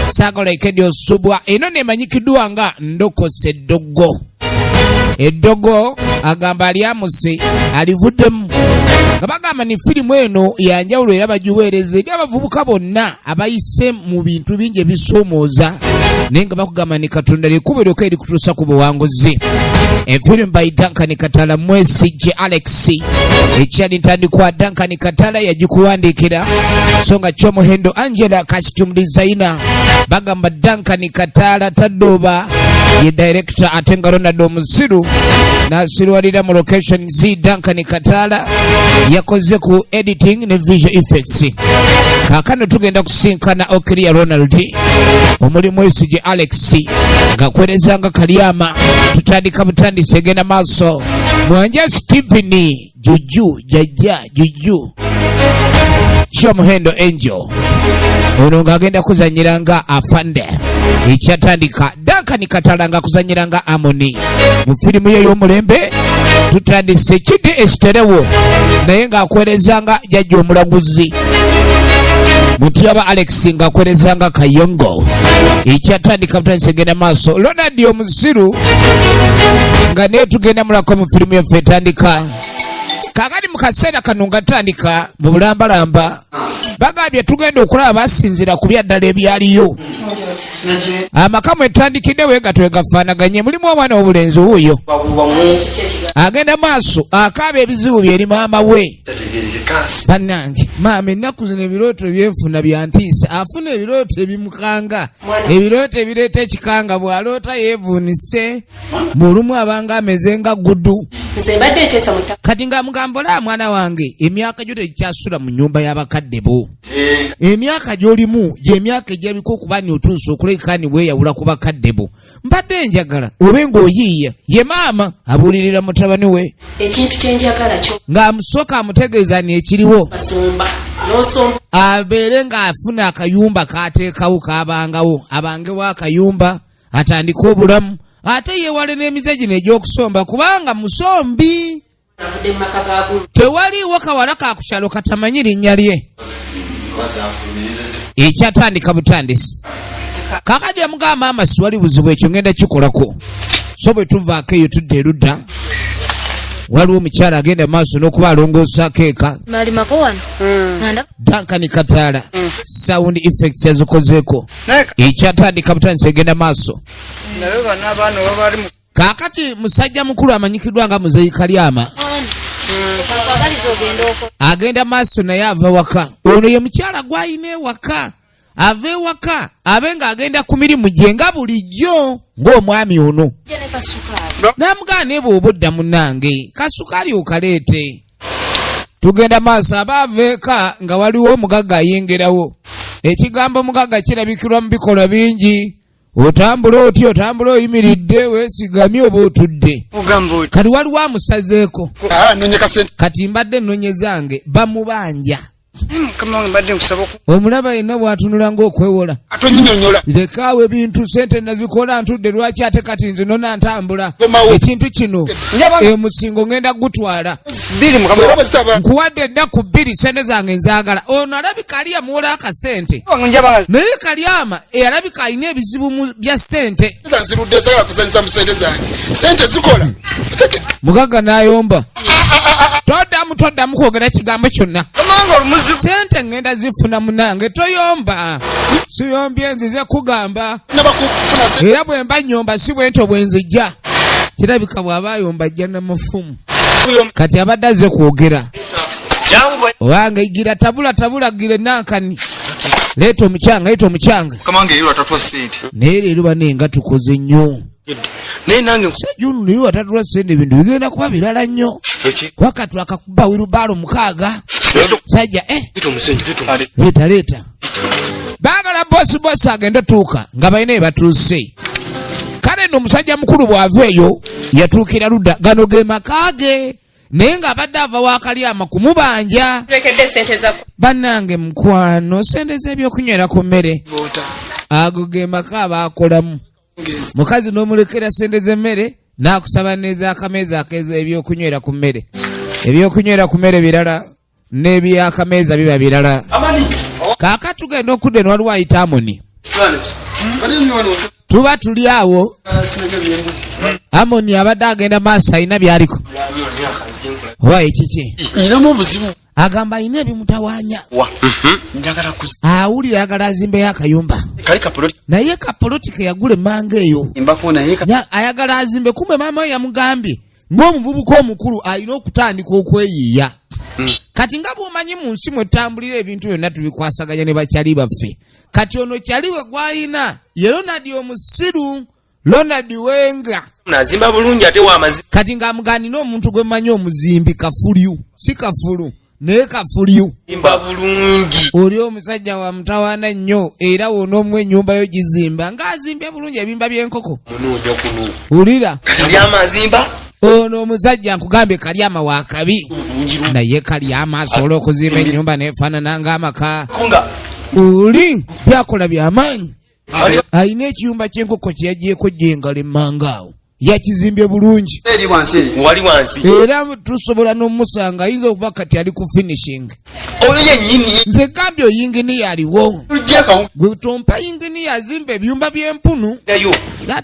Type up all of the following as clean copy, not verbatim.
sakola ekedio subwa eno nemanyikiddwa nga ndokose eddogo. Eddogo agamba alyamusi alivuddemu nga bagamba ni firimu eno yanjawulo era bagiweereza eri abavubuka bonna abayise mu bintu bingi ebisoomooza naye nga bakugamba ni Katonda likubo lyoka erikutuusa ku buwanguzi. Efirimu by Duncan Katala Mwesigye Alex ekyali ntandikwa Duncan Katala yagikuwandiikira so nga Kyomuhendo Angela costume designer bagamba Duncan Katala Tadoba ye director ate nga Ronald Omusiru nasirwalira mu location Z. Duncan Katala yakoze ku editing ne visual effects. Kaakano tugenda kusinkana Okiria Ronald omuli Mwesigye Alex ngakwerezanga Kalyama tutandika butandise genda maaso Mwanja Stephen Juju Jajja Juju Kyomuhendo Angel ono ng'agenda kuzanyiranga afande ekyatandika Duncan Katala nga kuzanyiranga Amoni mu firimu ye y'omulembe tutandise Kide Esiterewo naye ng'akwerezanga Jajja Omulaguzi Mutyaba Alex ng'akwerezanga Kayongo ekyatandika butandise genda maaso Ronald Omusiru nga naye tugenda mulako mu firimu yaffe etandika kakati mu kaseera kano nga tandika mu bulambalamba bagambye tugenda okulaba basinzira ku byaddala ebyaliyo amaka mwetandikiddewo nga twegafaanaganye mulimu omwana w'obulenzi wuuyo agenda maaso akaaba ebizibu byeri maama we. Bannange maama ennaku zino ebirooto byenfuna byantiisa afuna ebirooto ebimukanga ebirooto ebireeta ekikanga bw'aloota yeevuunise bulumu abanga ameze nga gudu. Kati nga mugambola mwana wange emyaka gyo tekyasula mu nnyumba y'abakadde bo. Emyaka gy'olimu gy'emyaka egyabika okuba ni otuusa okuleka ni weeyawula ku bakadde bo. Mbadde njagala obe ng'oyiiya ye maama abuulirira mutabani we ekintu kye njagala kyo ng'amusooka amutegeeza ni ekiriwo abeere ng'afuna akayumba k'ateekawo k'abangawo abangewo akayumba atandika obulamu ate yeewale n'emize gino egy'okusomba kubanga musombi tewaliiwo kawala ka ku kyalo katamanyi linnya lye ekyatandika butandisi. Kakati amugamba maama siwali buzibu ekyo ngenda kikolako so bwe tuvaako eyo tudde erudda waliwo omukyala agenda maaso n'okuba alongoosa keeka Duncan Katala sound effects yazikozeeko ekyatandika butandisi egenda maaso. Kakati musajja mukulu amanyikiddwa nga Muzeeyi Kalyama agenda maaso naye ava waka ono ye mukyala gw'ayina ewaka ava ewaka abe ng'agenda ku mirimu gye nga bulijjo ng'omwami ono n'amugamba naye bw'oba odda munnange kasukaali okaleete tugenda maaso aba ava eka nga waliwo omugagga ayengerawo ekigambo omugagga kirabikirwa mu bikolwa bingi otambula otyo otambula oyimiridde weesigamye oba otudde kati waliwo amusazeeko kati mbadde nnonye zange bamubanja omulaba yenna bw'atunula ng'okwewola lekaawo ebintu sente nazikola ntudde lwaki ate kati nze nona ntambula ekintu kino emusingo ngenda gutwala nkuwadde ennaku 2 sente zange nzaagala ono alabika ali amuwola akasente naye Kalyama alabika alina ebizibu bya sente mugagga n'ayomba toddamu kwogera kigambo kyonna sente ngenda zifuna munange toyomba siyombye nzize kugamba era bwe mba nnyomba si bwento bwe nzijja kirabika bw'aba ayomba ajja n'amafumu kati abadde azze kwogera owange igira tabula gire nankani leeta omukyanga naye leero bane nga tukoze nnyo sajunu lero watatula sente ebintu bigenda kuba birala nnyo wakati akakuba wirubaalo 6 sajja leeta baagala bosi agenda tuuka nga balina ebatuuse kale nno omusajja mukulu bw'ava eyo yatuukira ludda gano ge makaage naye ng'abadde ava wa Kalyama kumubanja bannange mukwano sente z'ebyokunywera ku mmere ago ge maka baakolamu mukazi n'omulekera sente z'emmere n'akusaba n'ez'akameeza akeeza ebyokunywera ku mmere ebyokunywera ku mmere birala n'ebyakameeza biba birala kaaka tugenda okudda eno waliwo ayita Amoni tuba tuli awo Amoni abadde agenda maaso alina byaliko oba ekiki Ninamu obuzibu. agamba alina ebimutawaanya Njagala awulira ayagala azimbeyo akayumba kali kapoloti. naye kapoloti ke yagula emmanga eyo Imbako naye ayagala azimbe kumbe maama we yamugambye ng'omuvubuka omukulu alina okutandika okweyiiya kati nga bw'omanyi mu nsi mwe tutambulira ebintu byonna tubikwasaganya ne bakyali baffe kati ono kyali we gw'alina ye Ronald omusiru Ronald Wenga nazimba bulungi ate wamazi kati ng'amuganina omuntu gwe mmanyi omuzimbi kafulyu si kafulu naye kafulyu zimba bulungi oli omusajja wa mutawaana nnyo era wona omu ennyumba yo gizimba ng'azimbye bulungi ebimba by'enkoko munoonya kuno wulira kali amazimba ono omusajja nkugambye Kalyama wa kabi naye Kalyama asobola okuzimba ennyumba nefaanana ng'amaka kunga oli byakola byamaanyi alina ekiyumba ky'enkoko kye yagyeko gyengala emmanga awo yakizimbye bulungi eri wansi. wali wansi era tusobola n'omusanga ayinza okuba kati ali ku finishing oyo yennyini nze gambye oyinginiya aliwo Tujjaka gwe tompa yinginiya azimba ebyumba by'empunu yayo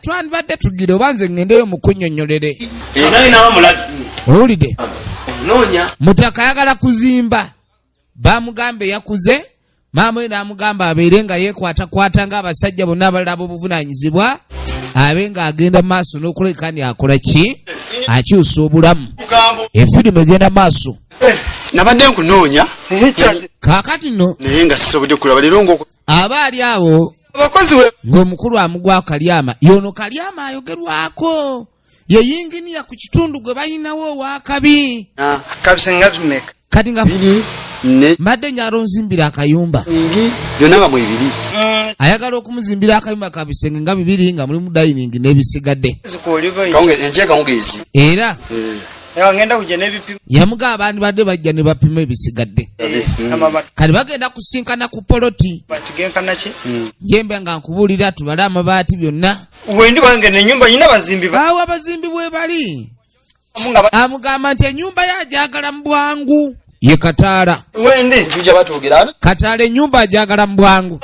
twandibadde tugire oba nze ŋŋendeyo mu kunnyonnyolere naye nawa mulabi owulidde noonya mutaka ayagala kuzimba bamugambe yakuze maama we n'amugamba abeere nga yeekwatakwata ng'abasajja bonna abalala b'obuvunaanyizibwa abe ng'agenda maaso n'okuleka ni akola ki akyusa obulamu efirimu egenda maaso nabadde nkunoonya kaakati nno naye nga sisobodde kulaba leero ng'oko. aba ali awo Abakozi we ng'omukulu amugwa Kalyama yono Kalyama ayogerwako ye yinginiya ku kitundu gwe balinawo owakabi kabisenga tumeka. kati nga Biri ne mbadde nyalo nzimbira akayumba ngi byonna nga mwe biri. ayagala okumuzimbira akayumba ka bisenge nga 2 nga mulimu dining n'ebisigadde Kaunge enje kaungezi. era ngenda kujja n'ebipimo yamugaba abandi badde bajja ne bapima ebisigadde kati bagenda kusinkana ku poloti batigenkana ki jembe nga nkubuulira tubale amabaati byonna wendi wange n'ennyumba nyina bazimbi awo abazimbi bwe bali nga amugamba nti ennyumba yajagala mu bwangu ye Kataala wendi Tujja batugerana. Kataala ennyumba ajagala mu bwangu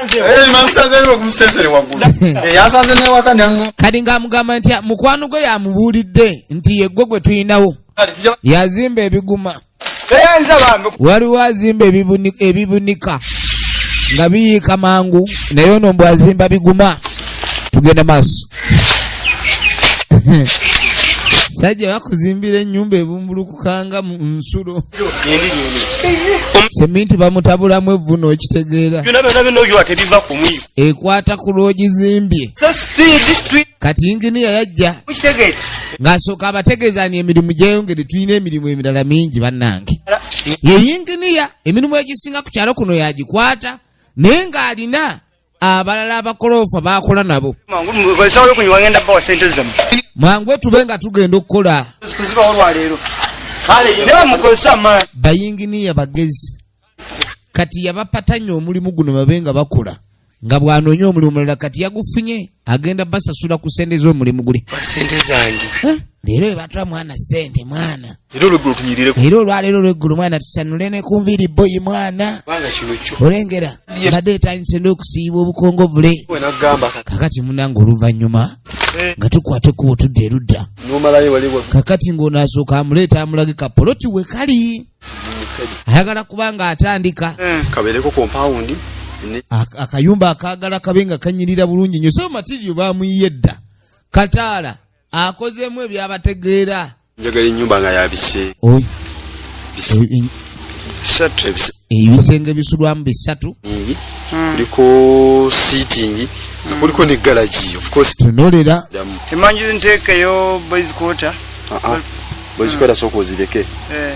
Mamsaze ne ku station waggulu. Yasaze ne wakanya. kati ng'amugamba nti mukwano gwe yamubuulidde nti ye gwe tuyinawo yazimba ebiguma teyanza bambe waliwo azimba ebibunika nga biyiika mangu naye ono mbw azimba biguma tugenda maaso sajja bakuzimbira ennyumba ebumbulukukanga mu nsulo seminti bamutabulamu evvu n'okitegeera byonna byonna bino oyo atebiva ku mwiyo ekwata ku lw'ogizimbye so speed kati inginiya yajja mukitegeere ng'asooka abategeezani emirimu gyeyongere tulina emirimu emirala mingi bannange ye inginiya emirimu egisinga ku kyalo kuno yagikwata naye ng'alina abalala abakoloofa baakola nabo bwesawo yokunywa ngenda bawa sente zamu mwangu tube nga tugenda okukola kuzibawo olwaleero ne bamukozesa amaanyi bayinginiya bagezi kati yabapatanya omulimu guno babe nga bakola nga bw'anoonya omulimu mulala kati yagufunye agenda basasula ku sente z'omulimu guli basente zange leero ebatula mwana sente mwana Era olweggulu tunyirire era olwaleero olweggulu mwana tusanule ne kunviiri boyi mwana kubanga kino kyo olengera badde etandise n'okusiiba obukongovule we nagamba kakati munange oluvannyuma nga tukwate kubo tudde erudda n'omalayo waliwo. kakati ng'onaasooka amuleeta amulage kapoloti we kali ayagala kubanga atandika Kabeereko compound. akayumba akaagala kabe nga kanyirira bulungi nnyo so matiriyo baamuyiye dda Kataala akozeemu ebyabategeera Njagala ennyumba nga yabise. ebisenge bisulwamu 3 Kuliko seating. Kuliko ne garage of course. tunolera emanyi nteekeyo boys quarter Bwezikwera soko zireke.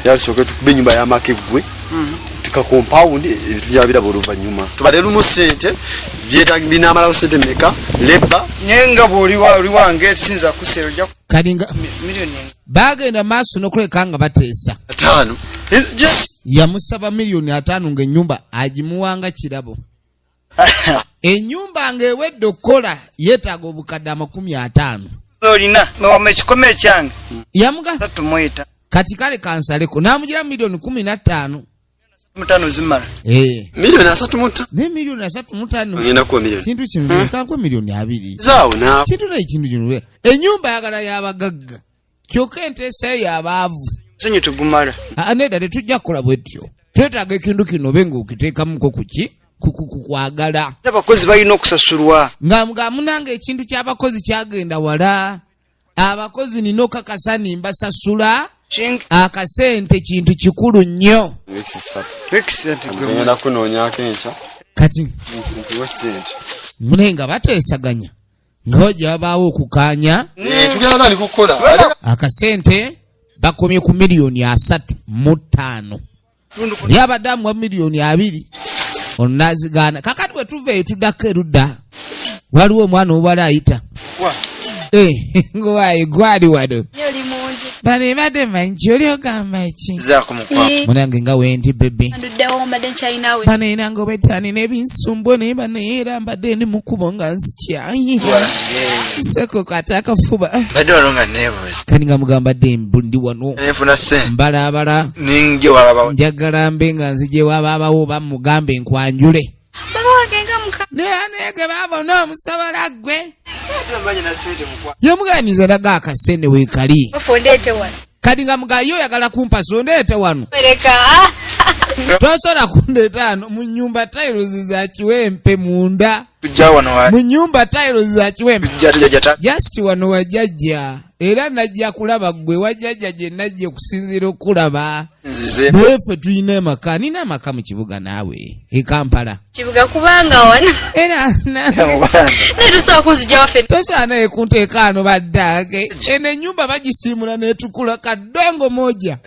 Yalisooke tukube ennyumba y'amaka eggwe. Tuka compound ebintu byabiraba oluvannyuma. Tubale lumu ssente byetaaga binaamalawo ssente mmeka leba. naye nga bw'oli wange sinza kuseera ojja kali nga miliyoni baagenda maaso n'okuleka nga bateesa 5. yamusaba $5,000,000 ng'ennyumba agimuwanga kirabo ennyumba ng'ewedde okukola yeetaaga obukadde $50,000 olina mewama ekikome ekyange yamuga tatumweta kati kale kansaleko n'amugira $15,000 mutano zimala milioni 3 ne milioni 3 ngenda ku milioni kintu kino kanko milioni 2 zaawo na kintu na kintu kino enyumba yagala y'abagagga kyokka enteesa y'abaavu senye tugumala aneda tetujja kukola bwetyo twetaaga ekintu kino benga okiteekamuko kuki kukwagala abakozi balina okusasulwa nga munanga ekintu ky'abakozi kyagenda wala abakozi nina okakasa nimbasasula akasente kintu kikulu nnyo ngenda kunoonyako enkya kati sente munenga bateesaganya nga wajja wabaawo okukaanya tugenda nani kukola akasente bakomye ku milioni 3.5 lyabaddamu wa milioni 2 onazigana kakati bwe tuve tuddako erudda waliwo omwana obala ayita ngowaye gwali wano bane badde manji oli ogamba ki munange nga wendi bebe bano era nga obetani n'ebinsumbo naye bano era mbadde ndi mukubo nga nzikyayi nseko kata akafuba kani nga mugamba dde ndi wano mbalabala njagala mbe nga nzije wabaabawo bamugambe nkwanjule neanege babona omusobola gwe yamuganiza naga akasene weekali kati nga mugayo oyagala kumpa sondeete wano tosobola kundeeta wano mu nyumba tiles za kiwempe munda mu nyumba tiles za kiwempe just wano wajjajja era najja kulaba gwe wajjajja gye najja okusinziira okulaba bwefe tulina amaka nina amaka mu kibuga naawe Kampala kibuga kubanga wana era netusobola kuzijja waffe tosobola naye kunteeka ano baddage eno ennyumba bagisiimula netukula kadongo moja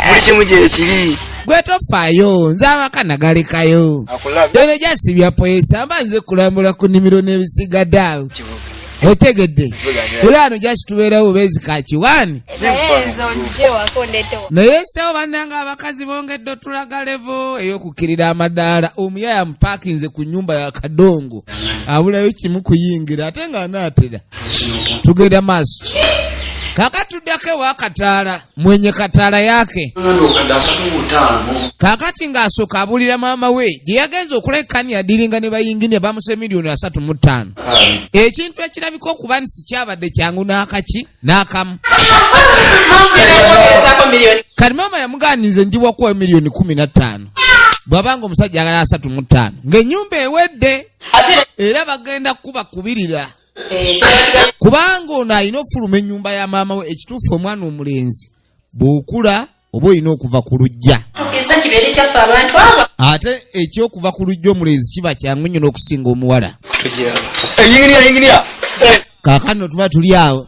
buli kimu gye kiri gwe tofaayo nze amaka nagalekayo eno gyasibya poesa mba nze kulambula ku nnimiro n'ebisigadde awo otegedde era ano gyakitubeerawo bezi kakiwani naye sewo bannanga abakazi bongedde otulaga levo ey'okukirira amadaala omuyaya mupaakinze ku nnyumba ya kadongo abulayo kimu kuyingira ate nga anaatera tugenda maaso kakatuddako ewakataala mwenye kataala yake kakati ng'asooka abulira maama we gye yagenza okulekani adiringa ne bayingine bamuse milioni 3.5 ekintu ekirabika okuba nti sikyabadde kyangu n'akaki n'akamu kati maama yamugaanize ndiwakuwa milioni 15 bw'abanga omusajja agala 3.5 ng'ennyumba ewedde era bagenda kubakubirira kubanga ono alina ofuluma ennyumba ya maama we ekituufu omwana omulenzi bw'okula oba olina okuva ku lujja ate ekyokuva ku lujja omulenzi kiba kyangu nnyo n'okusinga omuwala kaakano tuba tuli awo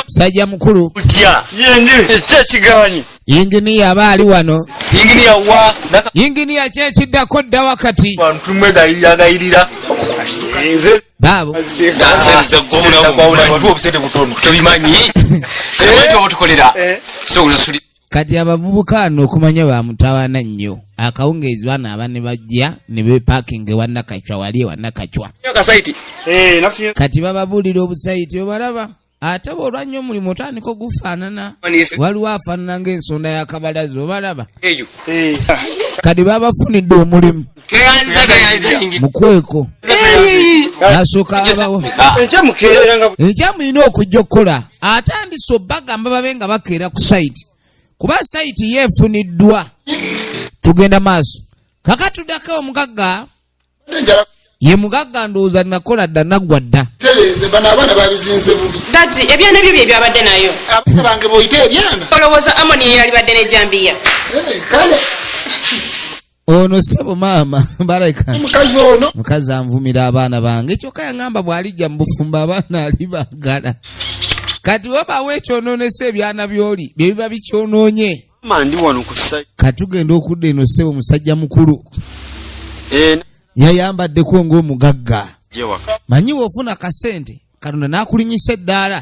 musajja mukulu yinginiya aba ali wano yinginiya kyekiddako dda wakati baabo kati abavubuka ano okumanya bamutawaana nnyo akawungeezi bana aba ne bajja ne bepakinga ewa Nakacwa wali ewa Nakacwa kati bababuulira obusaiti obalaba ate olwannyo omulimu otandika ogufaanana waliwo afaanana ng'ensonda ya kabalazi obalaba kati babafunidde omulimu mukweko nasooka abawo enkya mulina okujja okukola atandise obbagamba babe nga bakeera ku sayiti kuba sayiti yeefuniddwa tugenda maaso kakatuddako omugagga ye mugagga ndowooza nakola dda naggwa dda bano abaana babizinze bubi dati ebyana byo bye byabadde nayo abaana bange boyite ebyana olowooza amoni ye yalibadde ne jambiya kale ono sebo maama bareka mukazi ono mukazi anvumira abaana bange kyokka yaŋŋamba bw'alijja mu bufumbo abaana alibaagala kati wobawo ekyonoonesa ebyana by'oli bye biba bikyonoonye mandi wano ku site katugenda okudda eno sebo musajja mukulu yayambaddeko ng'omugagga manyi woofuna kasente Katonda n'akulinyisa eddaala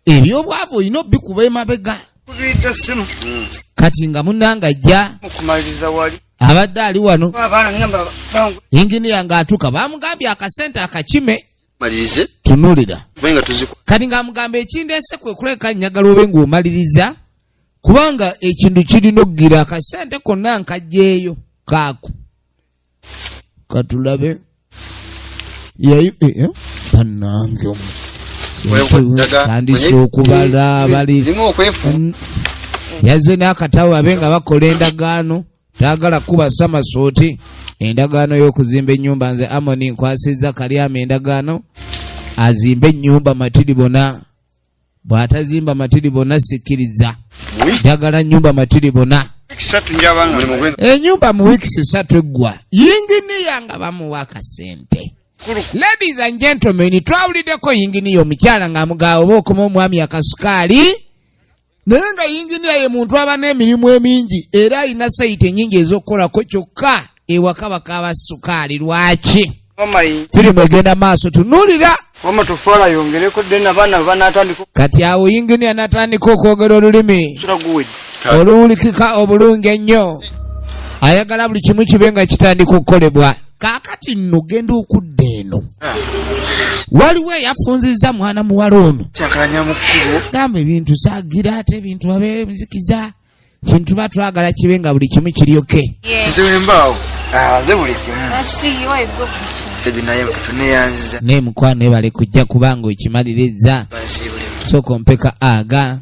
ebyobwavu olina obbikuba emabega kati nga munnanga ajja abadde ali wano yinginiya ng'atuuka bamugambye akasente akakime malirize tunulira benga tuziko kati ng'amugamba ekindeese kwe kuleka njagala obe ng'omaliriza kubanga ekintu kirina okugira akasente konna nkajjeeyo kaako katulabe yayo bannange tandise okubala bali yazze n'akatawo abe nga bakola endagaano taagala kuba samasooti endagaano y'okuzimba ennyumba nze Amoni nkwasizza Kalyama endagaano azimbe ennyumba matiribona bw'atazimba matiribona sikkiriza njagala nnyumba matiribona ennyumba mu wiikisi 3 eggwa yinginiya nga bamuwa akasente. Ladies and gentlemen, twawuliddeko yinginiya omukyala nga mugaawo oba okoma omwami akasukaali naye nga yinginiya ye muntu aba n'emirimu emingi era alina sayiti ennyingi ez'okukolako kyokka ewaka bakaaba sukaali. Lwaki? Firimu egenda maaso tunuulira kati awo yinginiya n'atandika okwogera olulimi oluwulikika obulungi ennyo ayagala buli kimu kibe nga kitandika okukolebwa. Kaakati nno genda okudda eno waliwo eyafunzizza mwana muwala ono gamba ebintu saagira ate ebintu babeere muzikiza kintu batwagala kibe nga buli kimu kiryoke naye mukwano ebale kujja kubanga okimaliriza sooka ompeka aga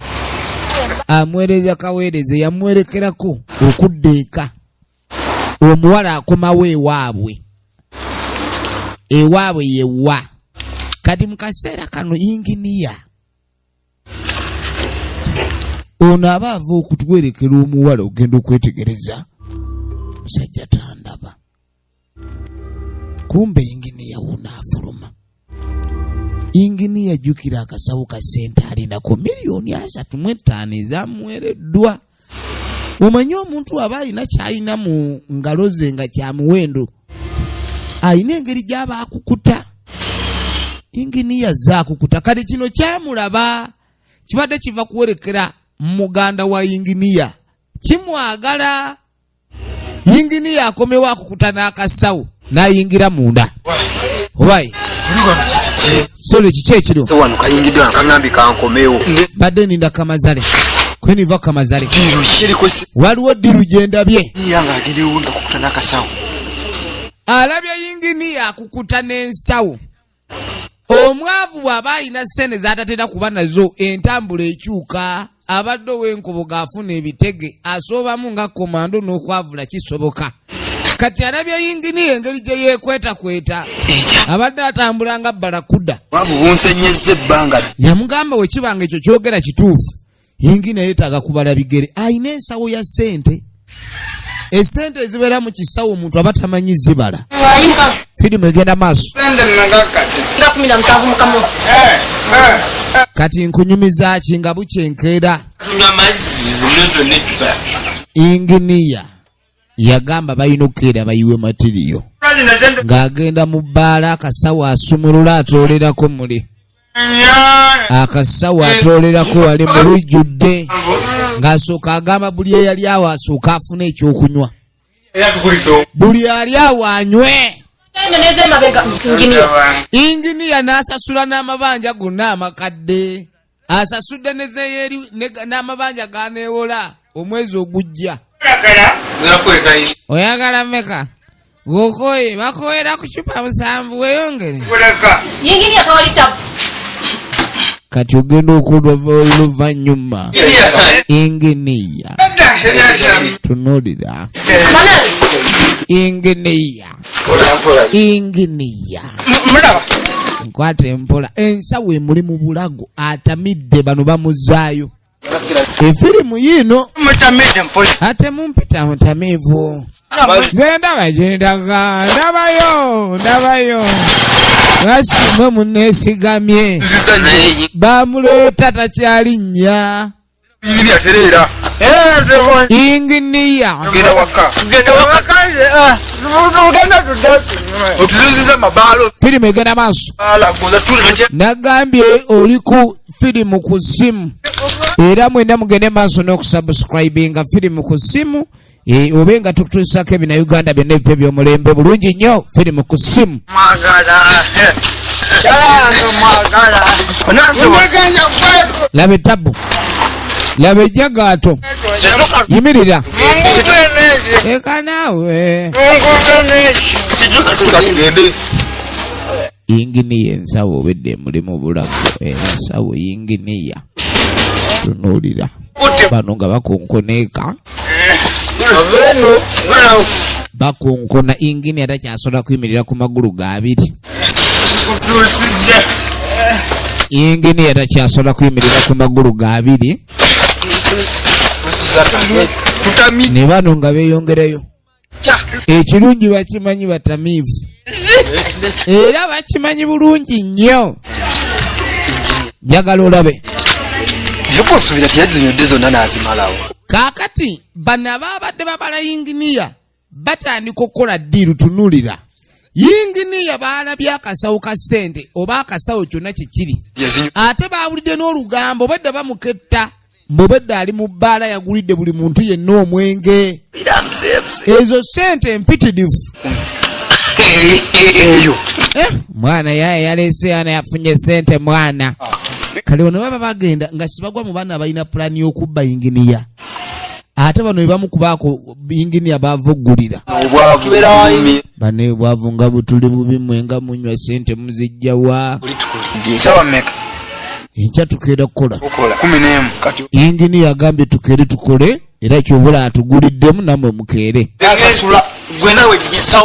amwereza kaweereze yamwerekerako okudda eka omuwala akomawo ewaabwe yewa. Kati mu kaseera kano yinginiya ono aba ava okutwerekera omuwala ogenda okwetegereza musajja tandaba kumbe yinginiya wuno afuluma. Yinginiya jjukira akasawo ka ssente alinako $3,500,000 ezamwereddwa. Omanyi omuntu aba alina kyalina mu ngalo ze nga kya muwendo alina engeri gy'aba akukuta. Yinginiya zaakukuta kati kino kyamulaba kibadde kiva kuwerekera muganda wa yinginiya kimwagala. Yinginiya akomewo akukuta n'akasawo n'ayingira munda. Obayi sole kiki ekiro badde ninda kamazale kweniva kamazale waliwo ddiru gyendabye alabye yinginiya akukuta n'ensawo. Omwavu bw'aba alina ssente z'atatera kuba nazo entambula ekyuka abadde ow'enkoboga afuna ebitege asoobamu nga komando n'okwavula kisoboka. Kati alabye yinginiya engeri gye yeekwetakweta abadde atambula nga balakuda yamugamba we kibanga ekyo kyogera kituufu yinginiya yeetaaga kubala bigere alina ensawo ya ssente. Essente ezibeera mu kisawo omuntu aba tamanyi zibala. Firimu egenda maaso. Kati nkunyumiza ki nga bukyenkeera. Yinginiya yagamba balina okukeera bayiwe matiriyo ng'agenda mu bbaala akasawo asumulula atoolerako muli akasawo atoolerako wali mu lujjudde ng'asooka agamba buli eyali awo asooka afuna ekyokunywa buli ali awo anywe. Yinginiya n'asasula n'amabanja gonna amakadde asasudde n'amabanja ganeewola omwezi ogujja. Oyagala meka gokoye bakoyera ku cupa 7 weyongere yinginiya tawalita kati ogenda okulwa oluvannyuma. Yinginiya tunuulira yinginiya nkwata empola ensawo emuli mu bulago atamidde bano bamuzaayo. Efirimu yino ate mumpita mutamivu genda bagendaga ndabayo ngasimwe munesigamye bamuleeta takyalinnya yinginiya firimu egenda maaso. Nagambye oli ku firimu ku simu era mwenda mugende maaso n'okusubscribinga firimu ku simu obe nga tukutuusako ebina Uganda byonna ebipya eby'omulembe bulungi nnyo. Firimu ku simu laba ettabu laba ejjagaato yimirira eka naawe yinginiya ensawo obedde emulimu bulago ensawo yinginiya tunuulira bano nga bakonkoneeka bakonkona yinginiya takyasobola kuyimirira ku magulu g'abiri yinginiya takyasobola kuyimirira ku magulu g'abiri ne bano nga beeyongerayo ekirungi bakimanyi batamiivu era bakimanyi bulungi nnyo njagala olabe yokosuubira tiyazinyodde zonna n'azimalawo kaakati bano abaabadde babala yinginiya batandika okukola ddiiru tunuulira yinginiya baalabye akasawo ka ssente oba akasawo kyonna kikiri ate baawulidde n'olugambo obedda bamuketta mbobedda ali mu bbaala yagulidde buli muntu yenna omwenge ezo ssente empitirivu mwana yaye yaleese yana yafunye ssente mwana kale bano baba bagenda nga sibagwa mu baana balina pulaani y'okubba yinginiya ate bano bwe bamukubaako yinginiya bavuggulira bano ebwavu nga butuli bubi mwenga munywa ssente muzijjawa enkya tukeera kukola yinginiya agambye tukeere tukole era kyobula atuguliddemu nammwe mukeere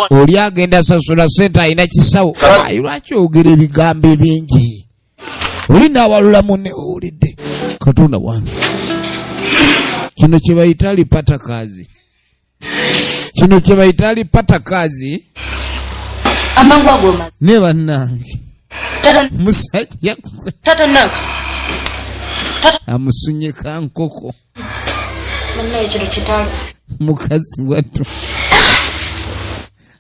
oli agenda sasula ssente alina kisawo lwaki ogera ebigambo ebingi oli naawalula munne owulidde katonda wange kino kye bayita alipata kazi kino kye bayita alipata kazi ne bannange musajja amusunye kankoko mukazi wattu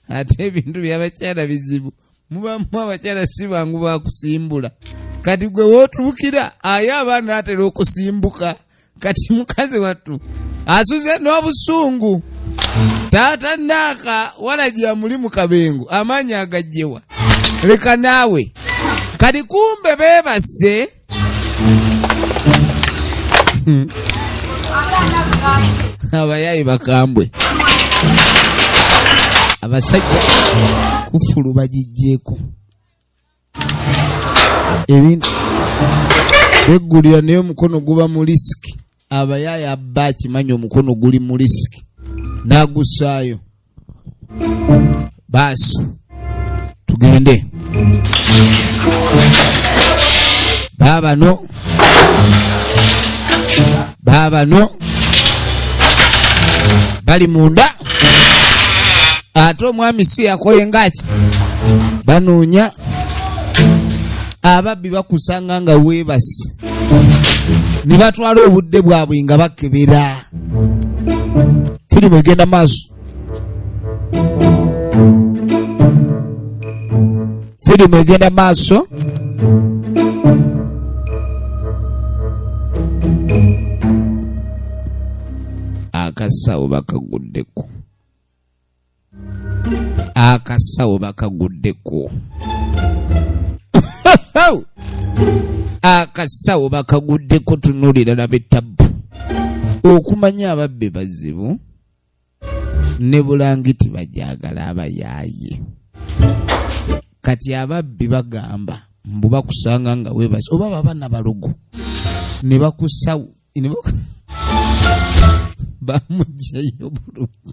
ate ebintu byabakyala bizibu mubamu abakyala si bangu bakusimbula kati gwe wootuukira aye abaana atera okusimbuka kati mukazi wattu asuze n'obusungu taata naaka walajja muli mu kabengo amaanyi agajjewa leka naawe kati kumbe beebase abayayi bakambwe abasajja kufulu bagijjeeko ebintu beggulira naye omukono guba mu lisiki abayayi abba akimanyi omukono guli mu lisiki n'agusaayo baasi tugende baabano bali munda ate omwami si yakoye ngaki banoonya ababbi bakusanga nga weebasi ne batwala obudde bwabwe nga bakebera firimu egenda maaso firimu egenda maaso akasawo bakaguddeko akasawo bakaguddeko tunuulira nab'ettabu okumanya ababbi bazibu ne bulangiti bajagala abayaaye kati ababbi bagamba mbu bakusanga nga weebasi oba baba nabalogo ne bakusawo bamugjayo bulungi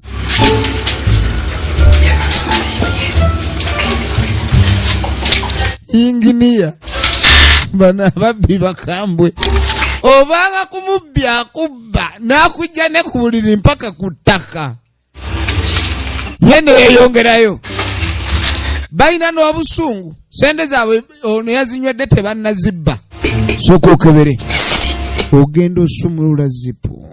yinginiya bano ababbi bakambwe obanga kumubbi akubba n'akujja ne ku buliri mpaka ku ttaka ye ne yeeyongerayo balina n'obusungu sente zaabwe ono yazinywedde tebannazibba sooka okebere ogenda osumulula zipu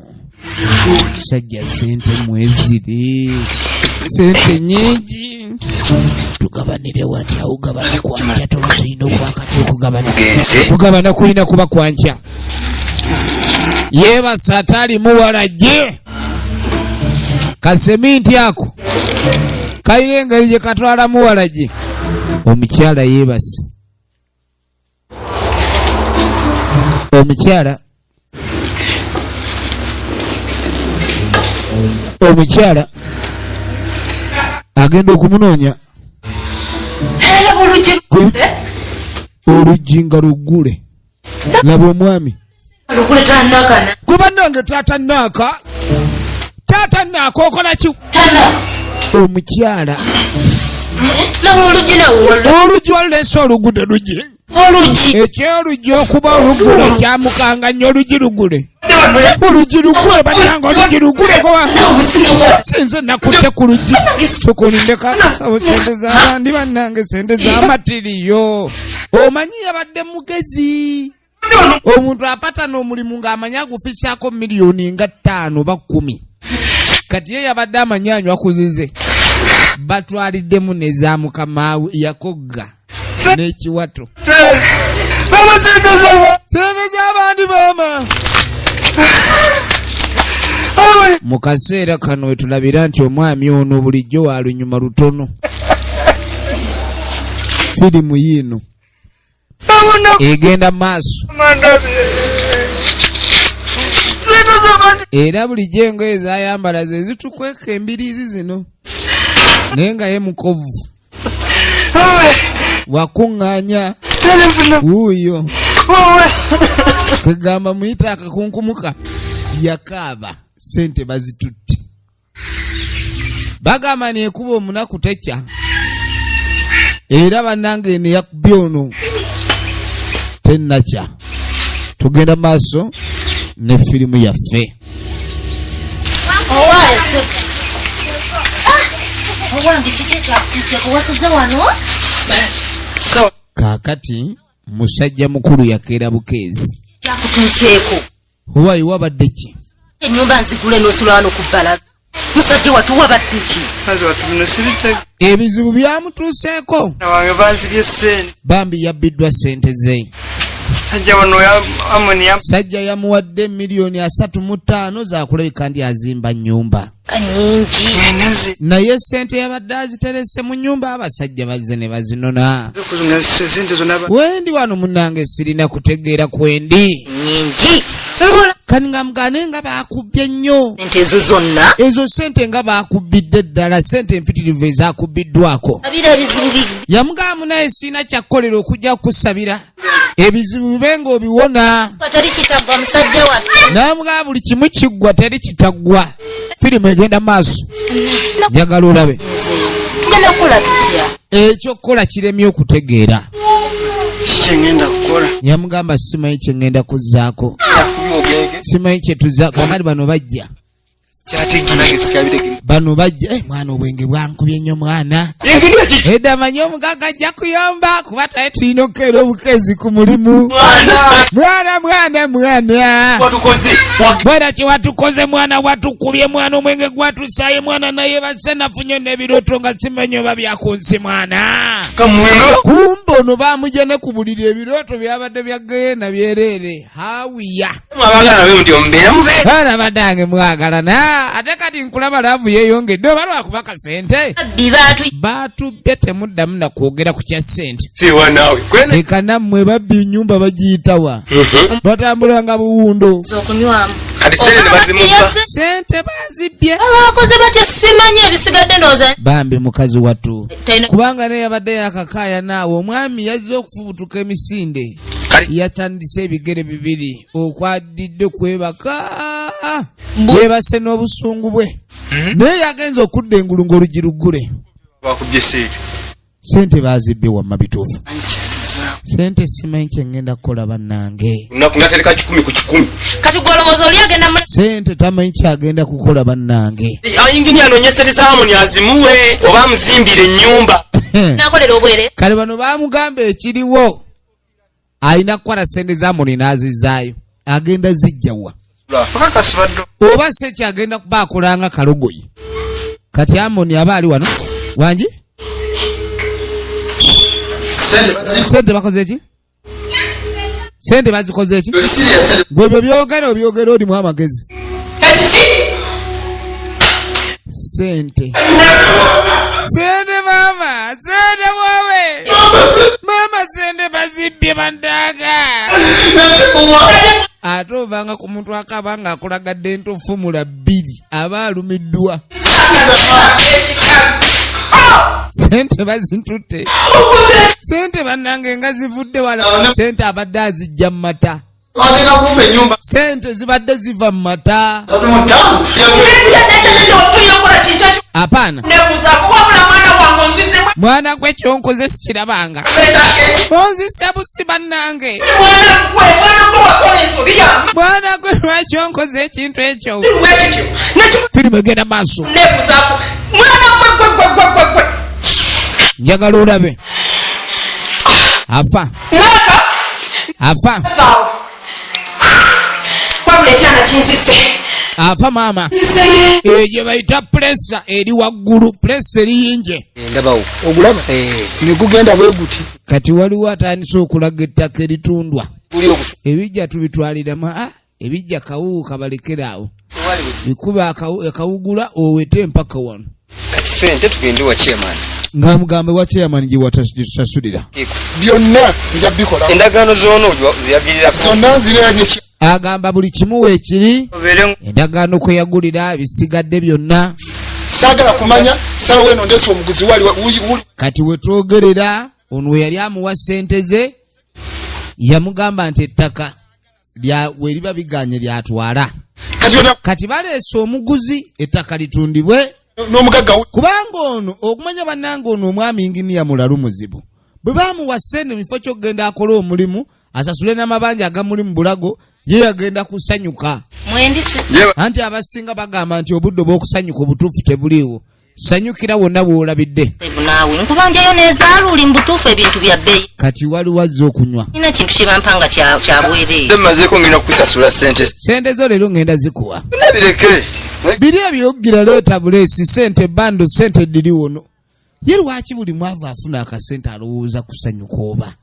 sajja sente mweziri sente nyingi tugabanire wati awugabana kwankya toba tulina okwakati okugabana kulina kuba kwankya yeebasa atali muwalajje kaseminti ako kalina engeri gye katwala muwalajje omukyala yeebase omukyala agenda okumunoonya oluggi nga luggule. Laba omwami gwe bannange taata naaka okola ki? Omukyala oluggi walulesa olugudde luggi ekyoluggi okuba olugule kyamukanga nnyo oluggi lugule bannange oluggi lugule sinze nakutte ku luggi tukulindeko akasawo sente z'abandi bannange sente z'amatiriyo. Omanyi yabadde mugezi omuntu apata n'omulimu ng'amanyi agufisyako miliyoni nga 5 ba 10 kati ye yabadde amanyi anywa kuzize batwaliddemu ne za mukamaawe yakogga n'ekiwato sente z'abandi maama. Mu kaseera kano wetulabira nti omwami ono bulijjo wa lunyuma lutono. Firimu yiino egenda maaso era bulijjo engoye zayambala ze zitukweka embiriizi zino naye nga ye mukovu wakuŋŋaanya wuuyo kwegamba muyita akakunkumuka yakaaba sente bazitutte bagamba neekuba omunaku tekya era bannange eno yakubye ono tennakya. Tugenda maaso ne firimu yaffe. Kaakati musajja mukulu yakeera bukeezi huwayi wabadde ki? Ennyumba nzigule n'osulwano ku bbalaza musajja watu wabadde ki? Ebizibu byamutuuseeko nawange banzibye ssente bambi yabbiddwa ssente ze. sajja wano amoni sajja yamuwadde miliyoni 35 zakulabika ndi azimba nnyumba nyingi naye ssente yabadde aziterese mu nnyumba abasajja bazze ne bazinona. Wendi wano munnange sirina kutegeera kwendi nyingi kani nga mugane nga bakubbye nnyo ente ezo zonna ezo ssente nga bakubbidde ddala ssente empitirivu ezakubbiddwako. abira ebizibu Yamugamba naye sirina kyakkolera okujja kukusabira ebizibu bibe ng'obiwona. teri kitaggwa musajja wattu N'amugamba buli kimu kiggwa teri kitaggwa. Firimu egenda maaso njagala olabe tugenda kukola tutya ekyokukola kiremye okutegeera. kyengenda kukola Yamugamba simanyi kyengenda kuzzaako simanyi kyetuzaako kakati bano bajja mwana obwenge bwankubye nnyo mwana edda amanyi omugaga ajja kuyomba kuba twaye tulina okukeera obukezi ku mulimu. Mwana bwera kyewatukoze mwana watukubye mwana omwenge gwatusaaye mwana naye basse nafunye n'ebirooto nga simanyi oba byakunsi mwana kumbe ono bamugya ne ku buliri ebirooto byabadde byaggeyeena byereere hawiya baana badange mwagalana ate kati nkulaba laavu yeeyongedde oba lwakubaka sente baatubbye temuddamu nakwogera ku kya ssente leka nammwe babbi nnyumba bagiyitawa batambulanga buwundo sente bazibbye abakoze batya simanyi ebisigadde ndowooza bambi mukazi wattu kubanga naye yabadde yakakaaya naawe omwami yazze okufubutuka emisinde yatandise ebigere bibiri okwadidde kwebaka yeebase n'obusungu bwe naye yagenza okudda engulu ng'oluggi luggule sente bazibbye wamma bituufu sente simanyi kyengenda kukola bannange natereka 10 ku 10 kati golowooza oli agenda mu sente tamanyi kyagenda kukola bannange ayingini anonyesereza Harmony azimuwe oba amuzimbire ennyumba nakolera obwere kale bano bamugamba ekiriwo alina kukwata sente za Harmony n'azizaayo agenda zijjawa oba se kyagenda kuba akolanga kalogoyi kati Harmony aba ali wano wangi sente bakoze ki? Sente bazikoze ki? Gwe byogera oli mu amagezi. Sente mama, sente mama sente bazibbye bandaga. ate ovanga ku muntu akabanga akulagadde entofumula 2 aba alumiddwa sente bazintute sente bannange nga zivudde wala sente abadde azijja mu mata sente zibadde ziva mu mata apana mwana gwe kyonkoze sikirabanga onzise busi bannange mwana gwe lwaki onkoze ekintu ekyo firimu egenda maaso njagala olabe afa afa maama eje bayita pressa eri waggulu pressa eriyinje ndabawo ogulaba negugenda bwe guti kati waliwo atandise okulaga ettaka eritundwa ebijja tubitwaliramu ebijja kawuwu kabalekerawo bikuba akawugula owete empaka wano kati sente tugende wa chairman nga mugambe wa chairman gye watasasulira byonna nja bikola endagaano zoono ziyagirira zonna ziranye agamba buli kimu weekiri endagaano kwe yagulira bisigadde byonna saagala kumanya sawa eno ndeesa omuguzi wali kati wetwogerera ono we yali amuwa sente ze yamugamba nti ettaka weriba biganye lyatwala kati baleese omuguzi ettaka litundibwe n'omugagga kubanga ono okumanya bannange ono omwami nginiya mulalu muzibu bwe bamuwa sente mu kifo ky'okugenda akola omulimu asasule n'amabanja agamuli mu bulago ye yagenda kusanyuka anti abasinga bagamba nti obudde bw'okusanyuka obutuufu tebuliiwo sanyukira wonna bw'olabidde naawe nkubanjayo nezaaluli mbutuufu ebintu bya bbeeyi kati waliwo azze okunywa nina kintu kyebampanga kyabwereere temazeeko ngenda kukisasula sente zo leero ngenda zikuwa nabireke biri ebyogira leeta buleesi sente bando sente diri wono ye lwaki buli mwavu afuna akasente alowooza kusanyuka oba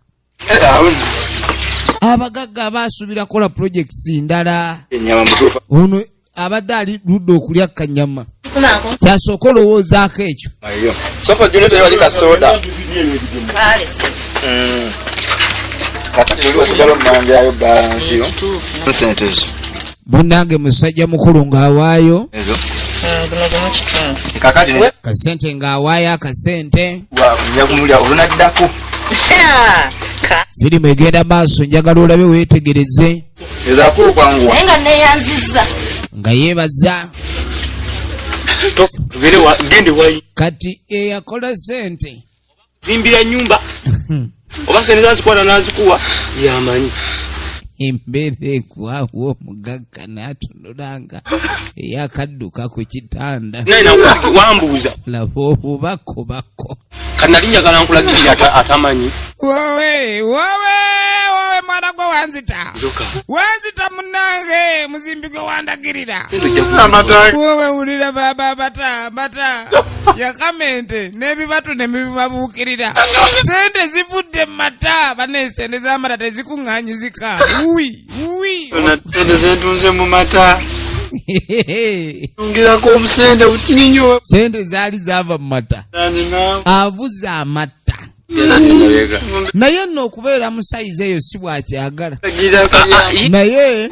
abagagga abaasuubira kola projects ndala ono abadde ali ludde okulya kanyama kyasooka olowoozaako ekyo soko junete wali kasoda kakati oli wasigala omumanjayo balansi yo sente ezo munnange musajja mukulu ng'awaayo kakati kasente ng'awaayo akasente njakumulya olunaddako firimu egenda maaso njagala olabe weetegereze ezaako okwanguwa naye nga neeyanzizza nga yeebaza gende wayi kati eyakola sente zimbira nyumba oba sente zazikwata nazikuwa yamanyi embeera ekwawo omugagga n'atunulanga eyakadduka ku kitanda wambuuza laba obubakobako kanali njagala nkulagirira atamanyi wowe mwana gwe wanzita munnange muzimbi gwe wandagirira wowe wulira baba amata yakamente n'ebibatu nebibabuukirira sente zivudde mu mata baneesente z'amata tezikuŋŋaanyizika sente zentunze mu mata ongirako obusente butini nnyo sente zaali zaava mu mata avuze amata naye nno okubeera mu sayizi eyo si bwakyagala naye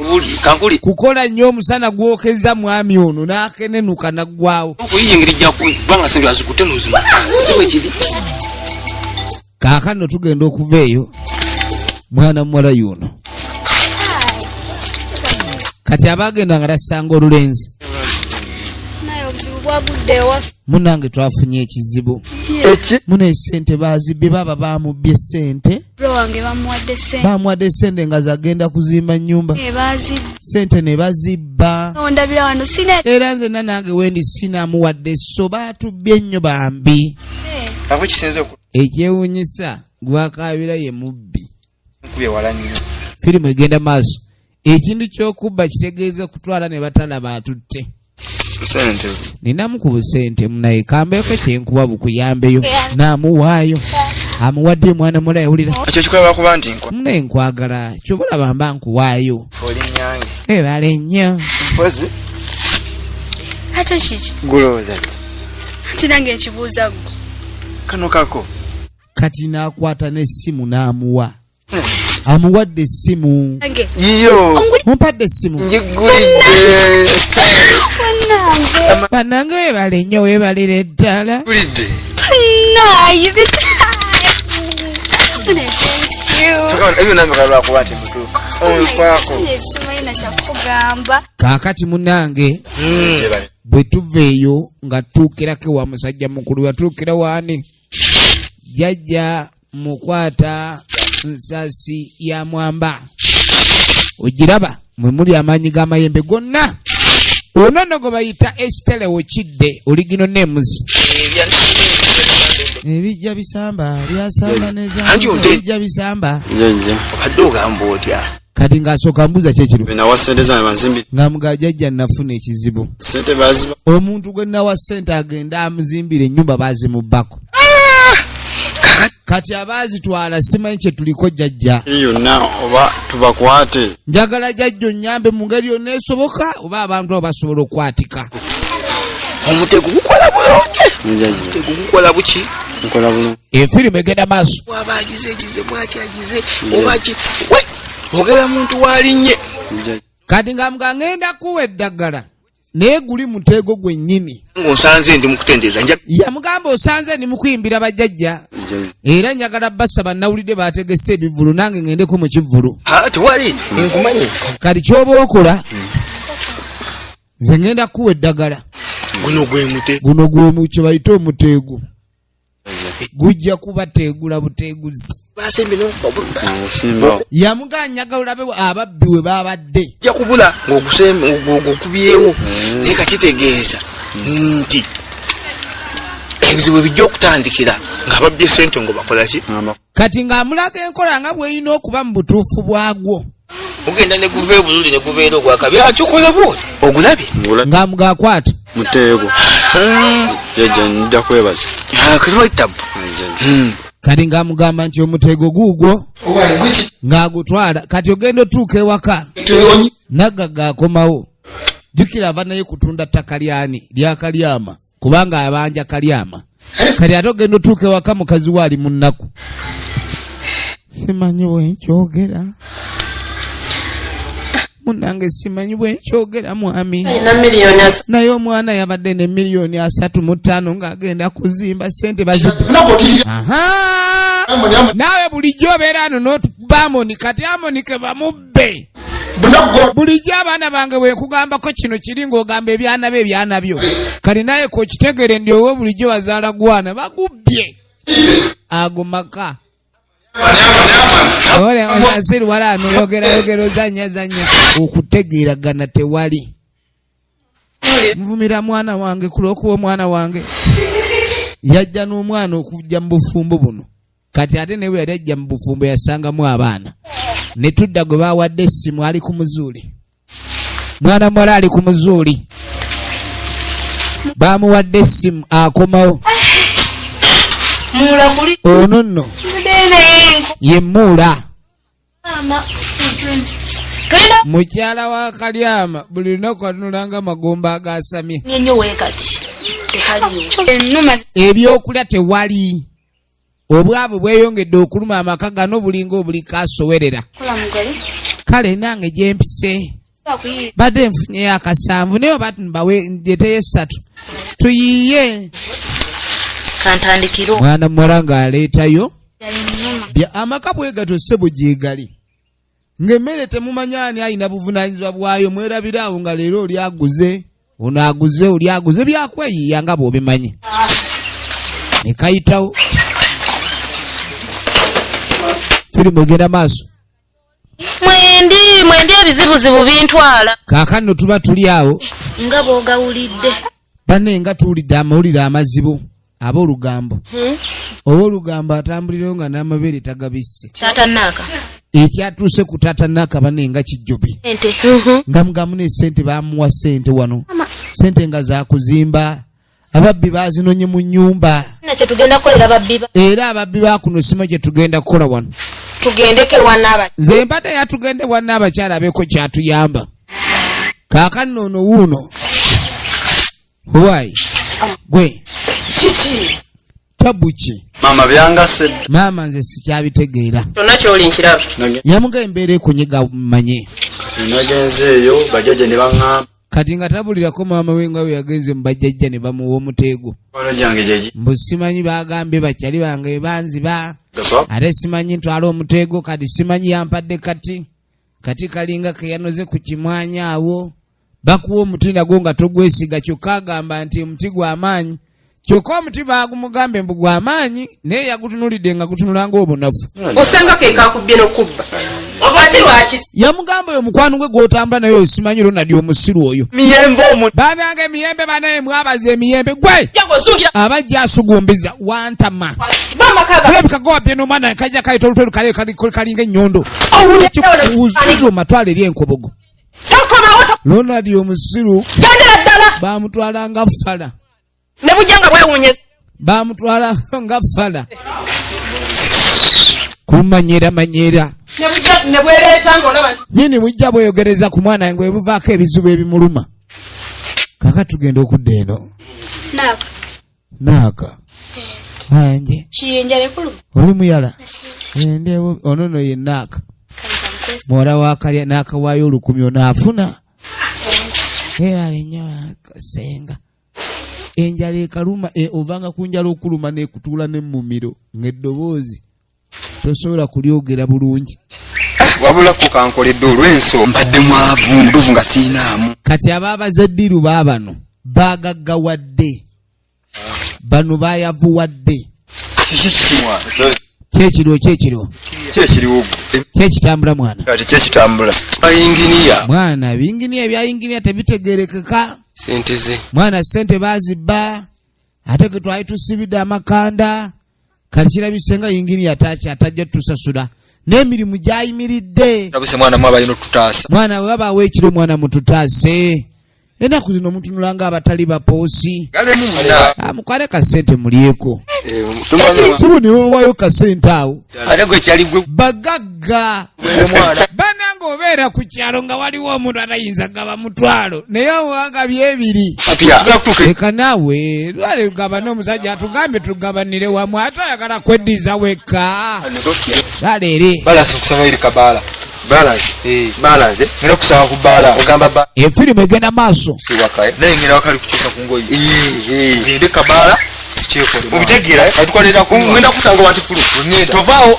kukola nnyo omusana gwokeza mwami ono n'akenenuka naggwawo okuyingirijja kubanga sibazikutenuzima sibwekiri kaakano tugenda okuva eyo mwana muwala yuno kati abagenda nga tasanga olulenzi munange twafunye ekizibu muna esente bazibbye baba bamubbye sente bamuwadde sente nga zagenda kuzimba nyumba sente ne bazibba era nzenna nange wendi sinamuwadde so batubbye ennyo bambi ekyewuunyisa gwakabira ye mubbi firimu egenda maaso ekintu ky'okubba kitegeeza kutwala ne batalaba atutte ninamu ku busente munaye kambeeko kyenkuwa bukuyambeyo n'amuwaayo amuwadde mwana mula yawulira ekyo kikolebwa kuba nti munaye nkwagala kyobulaba mba nkuwaayo ebale nnyo ate kiki gulowooza ki nti nange nkibuuza gwe kano kako kati n'akwata n'essimu n'amuwa amuwadde essimu. Nange. Iyo. Mumpadde essimu. Njigulidde. Bannange weebale nnyo weebalire ddala. Njigulidde. Naye bisa. Ebyo namwe kalwa kuba ati mutuufu. Onfaako. Simanyi kyakugamba. Kaakati munnange bwe tuva eyo nga tutuukirako wa musajja mukulu yatuukira waani jjajja mukwata nsasi ya mwamba ogiraba mwe muli amaanyi g'amayembe gonna ono nno gwe bayita esiterewo kidde oligino nemuzi ebijja bisamba byasamba nebijja bisamba obadde ogamba otya kati ng'asooka mbuuza kyekiro benawa sente zange banzimbi nga muga jjajja nafuna ekizibu sente baziba omuntu gwe nawa ssente agenda amuzimbira ennyumba baazimubbako kati abaazitwala simanyi kye tuliko jjajja yonna oba tubakwate njagala jjajja onnyambe mu ngeri yonna esoboka oba abantu abo basobola okwatika omutego gukola bulungi omutego gukola buki nkola bulungi efirimu egenda maaso bwaba agize bwakyagize obaki ogera muntu walinnye kati nga mga ngenda kuwa eddagala naye guli muteego gwennyini ng'osanze ndi mukutendeeza yamugamba osanze ndi mukuyimbira bajjajja era njagala bassa bannawulidde baategese ebivulu nange ngendeko mu kivulu tewali nkumanyi kati kyoba okola nze ngenda kuwa eddagala guno gwe mute guno gwe kye bayita omuteego gujja kubateegula buteeguzi basembe yamuganya galabe ababbi we babadde ja kubula ng'okubyewo naye kakitegeeza nti ebizibu bijja okutandikira ng'ababbye sente ngo bakola ki kati ng'amulaga enkola nga bw'erina okuba mu butuufu bwagwo ogenda ne guva ebululi ne gubeera ogwakabi akikola bwoti ogulabye ng'amugakwata muteego jjajja njja kwebaza kaliwaitabu kati ng'amugamba nti omuteego guugwo ng'agutwala kati ogenda otuuka ewaka naggaga akomawo jjukira ava naye kutunda ttaka lyani lya Kalyama kubanga abanja Kalyama kati ate ogenda otuuka ewaka mukazi we ali mu nnaku simanyi bwenkyogera munange simanyi bwenkyogera mwami naye omwana yabadde ne miliyoni 35 ng'agenda kuzimba sente naawe bulijjo obeera ano n'otukuba Amoni kati Amoni ke bamubbe bulijjo abaana bange bwenkugambako kino kiri ng'ogamba ebyana byo kati naye kokitegere ndi owe bulijjo bazaala gwana bagubbye ago maka ole onasiri wala anoyogera ozanya okutegeeragana tewali nvumira mwana wange kulwokuba omwana wange yajja n'omwana okujja mu bufumbo buno kati ate newe yali ajja mu bufumbo yasangamu abaana ne tudda gwe bawadde essimu ali ku muzuuli mwana muwala ali ku muzuuli bamuwadde essimu akomawo ono nno ye Muula mukyala wa Kalyama buli lunaku atunulanga amagomba agasamye ebyokulya tewali obwavu bweyongedde okuluma amaka gano bulinga obuli kasowerera kale nange gyempise badde nfunyeyo akasanvu naye oba mbawe njeteyo 3 tuyiye kantandikiro mwana muwala ng'aleetayo amaka bwe gato ssebo gyegali ng'emmere temumanyani ayina buvunaanyizibwa bwayo mwerabira awo nga leero oli aguze ono aguze oli aguze byakweyiya nga bw'obimanyi ne kayitawo firimu egenda maaso mwendi ebizibuzibu bintwala kaakano no tuba tuli awo nga bw'ogawulidde banne nga tuwulidde amawulire amazibu ab'olugambo oba olugambo atambulirayo nga n'amabeere tagabisse taata Naaka ekyatuuse ku taata Naaka banne nga kijjubi nga mugamu n'essente bamuwa ssente wano ssente nga zakuzimba ababbi bazinonye mu nnyumba era ababbi bakuno sima kye tugenda kukola wano nze mpata yatugende wanna abakyala abeeko kyatuyamba kaakano ono wuuno huwayi gwe tabuki mama byangase maama nze sikyabitegeera kyonna kyoli nkiraba yamuga embeera ekunyiga manye nagenze eyo bajjajja ne baŋŋamba kati nga tabulirako maama we nga we yagenze mu bajjajja ne bamuwa omuteego wano gyange gyegi mbu simanyi bagambye bakyali bange banziba ate simanyi ntwala omuteego kati simanyi yampadde kati kalinga keyanoze ku kimwanya awo bakuwa omuti nagwo nga togwesiga kyokka agamba nti omuti gw'amaanyi kyokka omuti bagumugambe mbu gw'amaanyi naye yagutunulidde nga gutunula ng'obunafu osanga ke kakubbye n'okubba oba ati lwaki yamugamba oyo mukwano gwe gw'otambula naye osimanyi Ronald omusiru oyo banange emiyembe banaye mwabaza emiyembe gwe abajja asugumbiza wantama olabika gowabbye n'omwana kajja kayita olutwe kalinga ennyondo kikuuzizo matwala eri enkobogo Ronald omusiru bamutwala nga fala ne bujjanga bwewunyeza bamutwala nga fala kumanyera ne bwereeta ng'olaba nti nyini mujja bweyogereza ku mwana ngwe buvaako ebizibu ebimuluma kaka tugenda okudda eno naaka anje Chiyinjale kulu. oli muyala ndewo onono ye naaka mwora wakalya naakawaayo 10 onaafuna ali nnyo akasenga enjala ekaluma ovanga ku njala okuluma n'ekutuula n'emmumiro ng'eddoboozi tosobola kulyogera bulungi wabula ku kankoledde olw'enso mbadde mwavu muduvu nga siinaamu kati abaabazaddiru baabano baagaggawadde bano baayavuwadde kyekiro kyekitambula mwana kati kyekitambula ayinginiya mwana binginiya ebyayinginiya tebitegerekeka sente ze mwana sente bazibba ate ke twali tusibidde amakanda kati kirabise nga yinginiya atajja tusasula n'emirimu gyayimiridde nabuse mwana mwabalina otutaasa mwana wabaawo ekiro mwana mututaase ennaku zino mutunula nga abatali bapoosi mukwale kasente mulyeko sibu niwewayo kasente awo ate gwe kyali gwe bagagga bananga obeera ku kyalo nga waliwo omuntu atayinza gaba mutwalo naye owanga byebiri leka naawe lwale gaba n'omusajja atugambye tugabanire wamu ate ayagala kweddiza wekka laleere balasi okusanga iri kabaala balance ngera kusaba ku baala ogamba efirimu egenda maaso siwakaye naye ngera wakali kukyusa ku ngoyi ngende kabaala obitegeera atukolera ku ngenda kusanga wati fulu tovaawo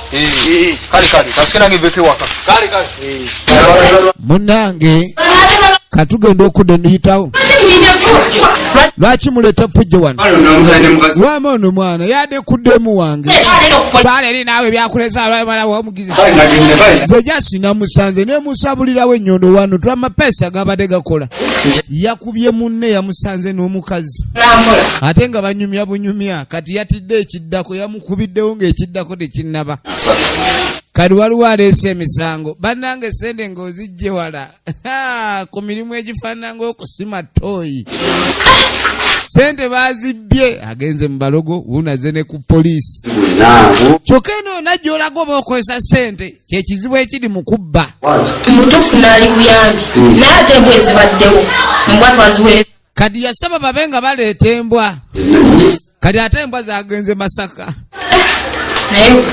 kale kasikena ngiveke waka kale munange katugenda okudda ndiyitawo lwaki muleeta fujjo wano lwama ono mwana yadde kuddemu wange twala eri naawe byakulesa lwamalawo omugizi nze jasina musanze nemusabulirawo ennyondo wano twamapeesa gabadde gakola yakubye munne yamusanze n'omukazi ate nga banyumya bunyumya kati yatidde ekiddako yamukubiddewo ng'ekiddako tekinnaba kati waliwo aleese emisango bannange sente ng'ozijje wala ku mirimu egifaanana ng'okusima tooyi sente bazibbye agenze mu balogo wunaze ne ku poliisi kyokka eno najja olaga oba okozesa sente kyekizibu ekiri mu kubba mutuufu n'ali buyambi naye ate embwa ezibaddewo embwa twaziwere kati yasaba babe nga baleeta embwa kati ate embwa zagenze Masaka naye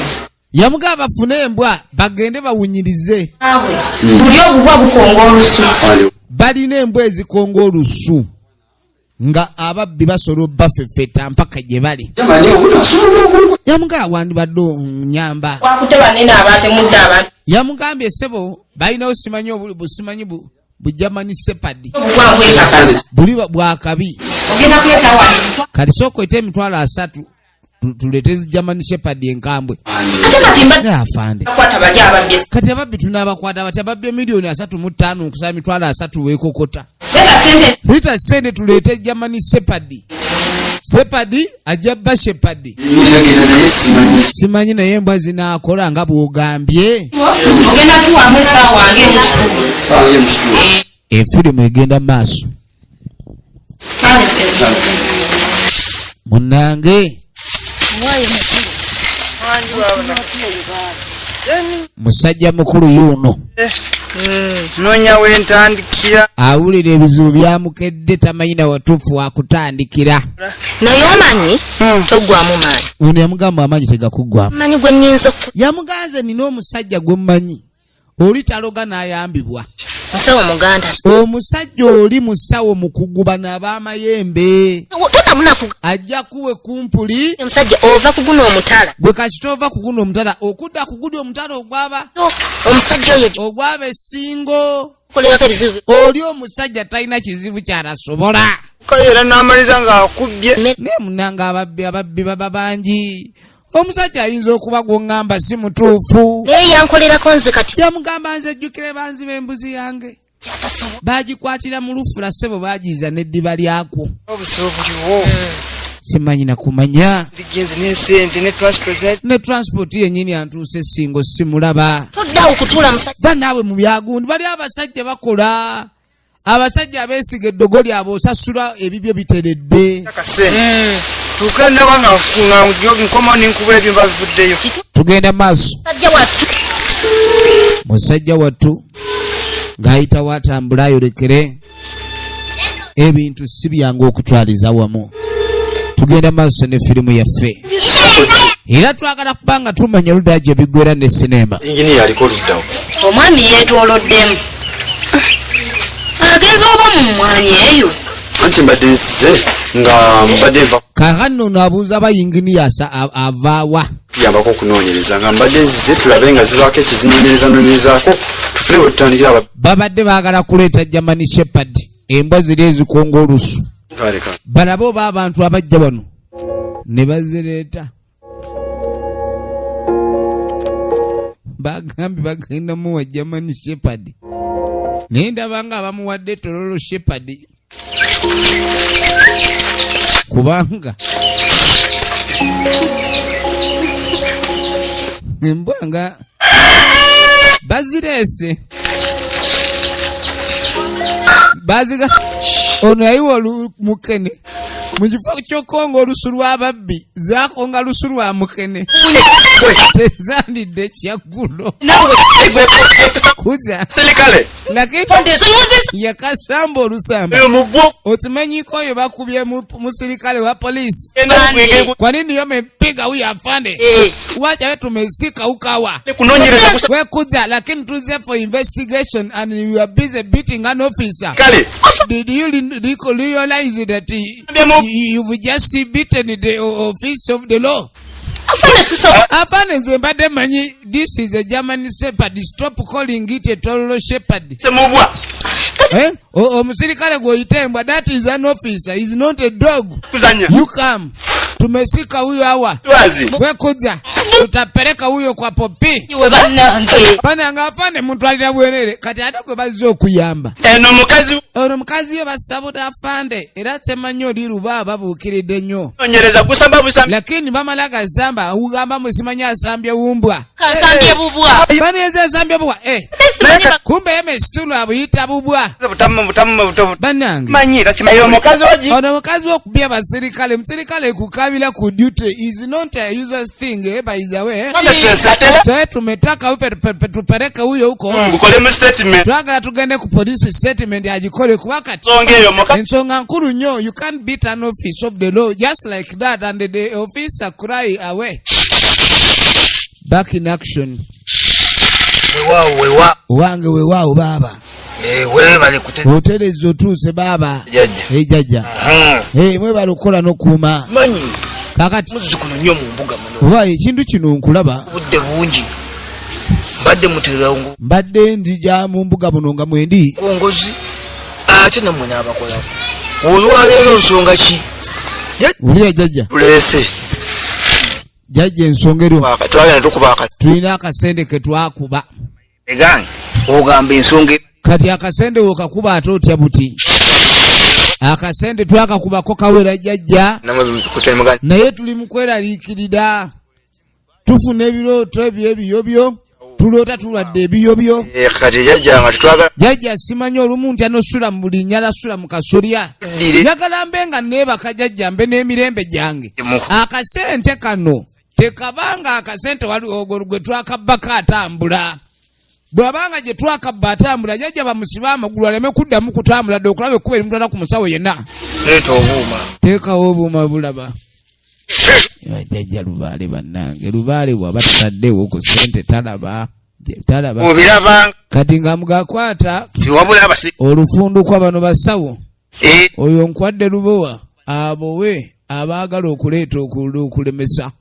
yamugamba bafune embwa bagende bawunyirize buli obubwa bukonga olusu balina embwa ezikonga olusu nga ababbi basobola obbafefeta mpaka gye bali yamugamba wandibadde nyamba wakute banene abatemudde abantu yamugambye ssebo balinawo simanyi bujamani sepadi buli bwakabi ogenda kwetawa kati sookweta emitwalo 3 tulete German Shepherd enkambwe afande kati ababbi tunabakwata bati ababbi milioni 3.5 okusaba mitwalo 3 weekokota leta sente tulete German Shepherd ajabba Shepherd simanyi naye embwa zinaakola nga bwogambye ogenda tuwamu essaawa wange efirimu egenda maaso munange musajja mukulu yuno nonya wentandikira awulira ebizibu byamukedde tamanyi na watuufu wakutandikira naye omanyi togwamu maanyi ono yamugamba amaanyi tegakuggwamu manyi gwe nnyinza yamuganze nina omusajja gwe mmanyi oli taloga n'ayambibwa musawo muganda omusajja oli musawo mu kugubana ab'amayembe tonamunaku ajja kuwe kumpuli omusajja ova kuguna omutala gwe kasita ova kuguna omutala okudda kuguli omutala ogwaba omusajja oyo ogwaba essingo kolerako ebizibu oli omusajja talina kizibu kyalasobola era n'amaliza ng'akubbye naye munanga ababbi baba bangi omusajja ayinza okuba gwoŋŋamba si mutuufu naye yankolerako nze kati yamugamba nze ejjukire banzi b'embuzi yange bagikwatira mu lufula ssebo bagiyiza n'eddiba lyakwo obuzibu buliwo simanyi nakumanya ligenze n'esente ne transport yennyini antuuse essingo simulaba toddawo kutuula musajja bannaawe mu byagundi bali abasajja bakola abasajja abeesiga eddogo lyabwe osasula ebibyo biteredde tuuka naba nga nkoma ninkuba ebyo mbabivuddeyo tugenda maaso musajja wattu musajja wattu ng'ayitawo atambula ayolekere ebintu si byangu okutwaliza wamu tugenda maaso ne firimu yaffe era twagala kubanga tumanya ludda gye biggwera ne sinema inginiya aliko oluddawo omwami yeetooloddemu agenza oba mu mmwanyi eyo anti mbadde nzize nga mbadde nva kaakano ono abuuza bayinginiya avaawa tuyambako okunoonyereza nga mbadde nzize tulabe nga zibaako ekizinyonyerezaako tufune bwe tutandikira babadde baagala kuleeta German Shepherd embwa ziri ezikonga olusu balabe oba abantu abajja wano ne bazireeta bagambye bagenda muwa German Shepherd naye ndaba nga abamuwadde tololo Shepherd kubanga embwa nga bazireese baziga ono yayiwa mukene mu kifo ky'okonga olusu lw'ababbi zakonga lusu lwa mukene tezandidde kyaggulo kuza serikale lakini yakasamba olusamba otumanyiko oyo bakubye musirikale wa polisi kwa nini yomepiga huyu afande wacha wetu tumesika ukawa we kuja lakini tuze for investigation and you are busy beating an officer did you realize that you've just beaten the office of the law afane nze mbadde manyi this is a German Shepherd stop calling it a Toro Shepherd omusirikale gwoyita embwa that is an officer is not a dog you come tumesika huyo hawa wekuja tutapeleka huyo kwa popi bananga afane mutwalira bwerere kati ate gwe bazze okuyamba ono mukazi yo basabuta afande era temanyi oli luba babuukiridde nnyo lakini bamala gazamba ugamba musimanyi asambye wumbwa baneza asambye bubwa kumbe yeme situlu abuyita bubwa banange ono mukazi wokubya abasirikale musirikale kukabira ku duty is not a user thing by the way so tumetaka tupeleke huyo huko twagala tugende ku police statement agikole ku wakati ensonga nkulu nnyo you can't beat an office of the law just like that and the officer cry away back in action wange wewaawo baba otereza otuuse baba ejjajja mwebala okukola n'okuuma kakati oba ekintu kino nkulaba budde bungi mbadde muterangu mbadde ndija mu mbuga muno nga mwendi kongozi ate namwe n'abakolako olwaleero nsonga ki ulira jjajja tulese jjajja ensonga eryo twagenda tukuba tulina akasende ke twakuba egange ogamba ensonga kati akasende wokakuba ate otya buti akasende twakakubako kawera jjajja naye tuli mu kweraliikirira tufuna ebirooto ebyebiyobyo tuloota tulwadde ebiyobyo kati jjajja nga tetwagala jjajja simanyi olumu ntya nosula mu buli nyala sula mu kasolya njagala mbe nga neebaka jjajja mbe n'emirembe gyange akasente kano tekabanga akasente wali ogwo gwe twakabbako atambula bwabanga gye twakabba atambula jjajja bamusiba amagulu aleme kuddamu kutambula dde okulaba ekkuba erimutwala ku musawo yenna leeta obuuma teekawo obuuma bulaba jjajja lubaale bannange lubaale bw'aba tataddewo ku ssente talaba obiraba kati nga mugakwata tiwabula abasi olufundu kwa bano basawo oyo nkwadde lubowa abowe abaagala okuleeta okulemesa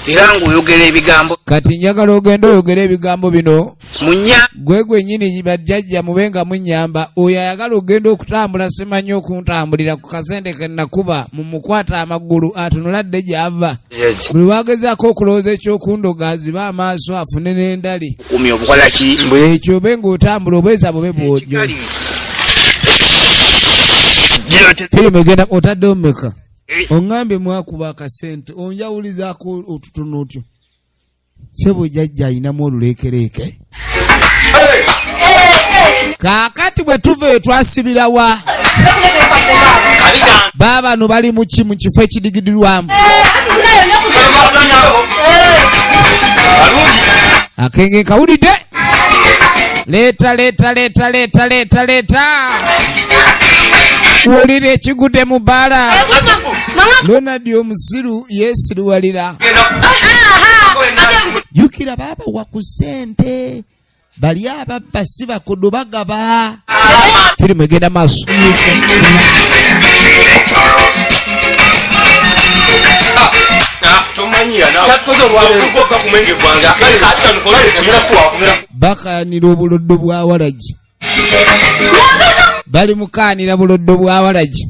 era ng'oyogera ebigambo kati njagala ogenda oyogera ebigambo bino munya gwe gwennyini bajjajja mube nga munyamba oyo ayagala ogenda okutambula simanyi okuntambulira ku kasente ke nakuba mumukwata amagulu atunuladde gy'ava buli wagezaako okulowooza ekyokundoga aziba amaaso afune n'endali kumi obukola ki ekyo obe ng'otambula obweza bube bwojjo firimu egenda otaddewo mmeka oŋŋambye mwakuba akasente onjawulizaako otutono otyo sebo jjajja ayinamu oluleekereeke kaakati bwe tuve twasibirawa baabano bali mu kifo ekidigidirwamu akenge kawulidde leeta wulira ekigudde mu bbaala Ronald omusiru yeesiruwalira jukira baaba wa ku ssente bali ababba si bakodo bagaba firimu egenda maaso bakaanira obuloddo bwa walagi bali mukaanira buloddo bwa walagi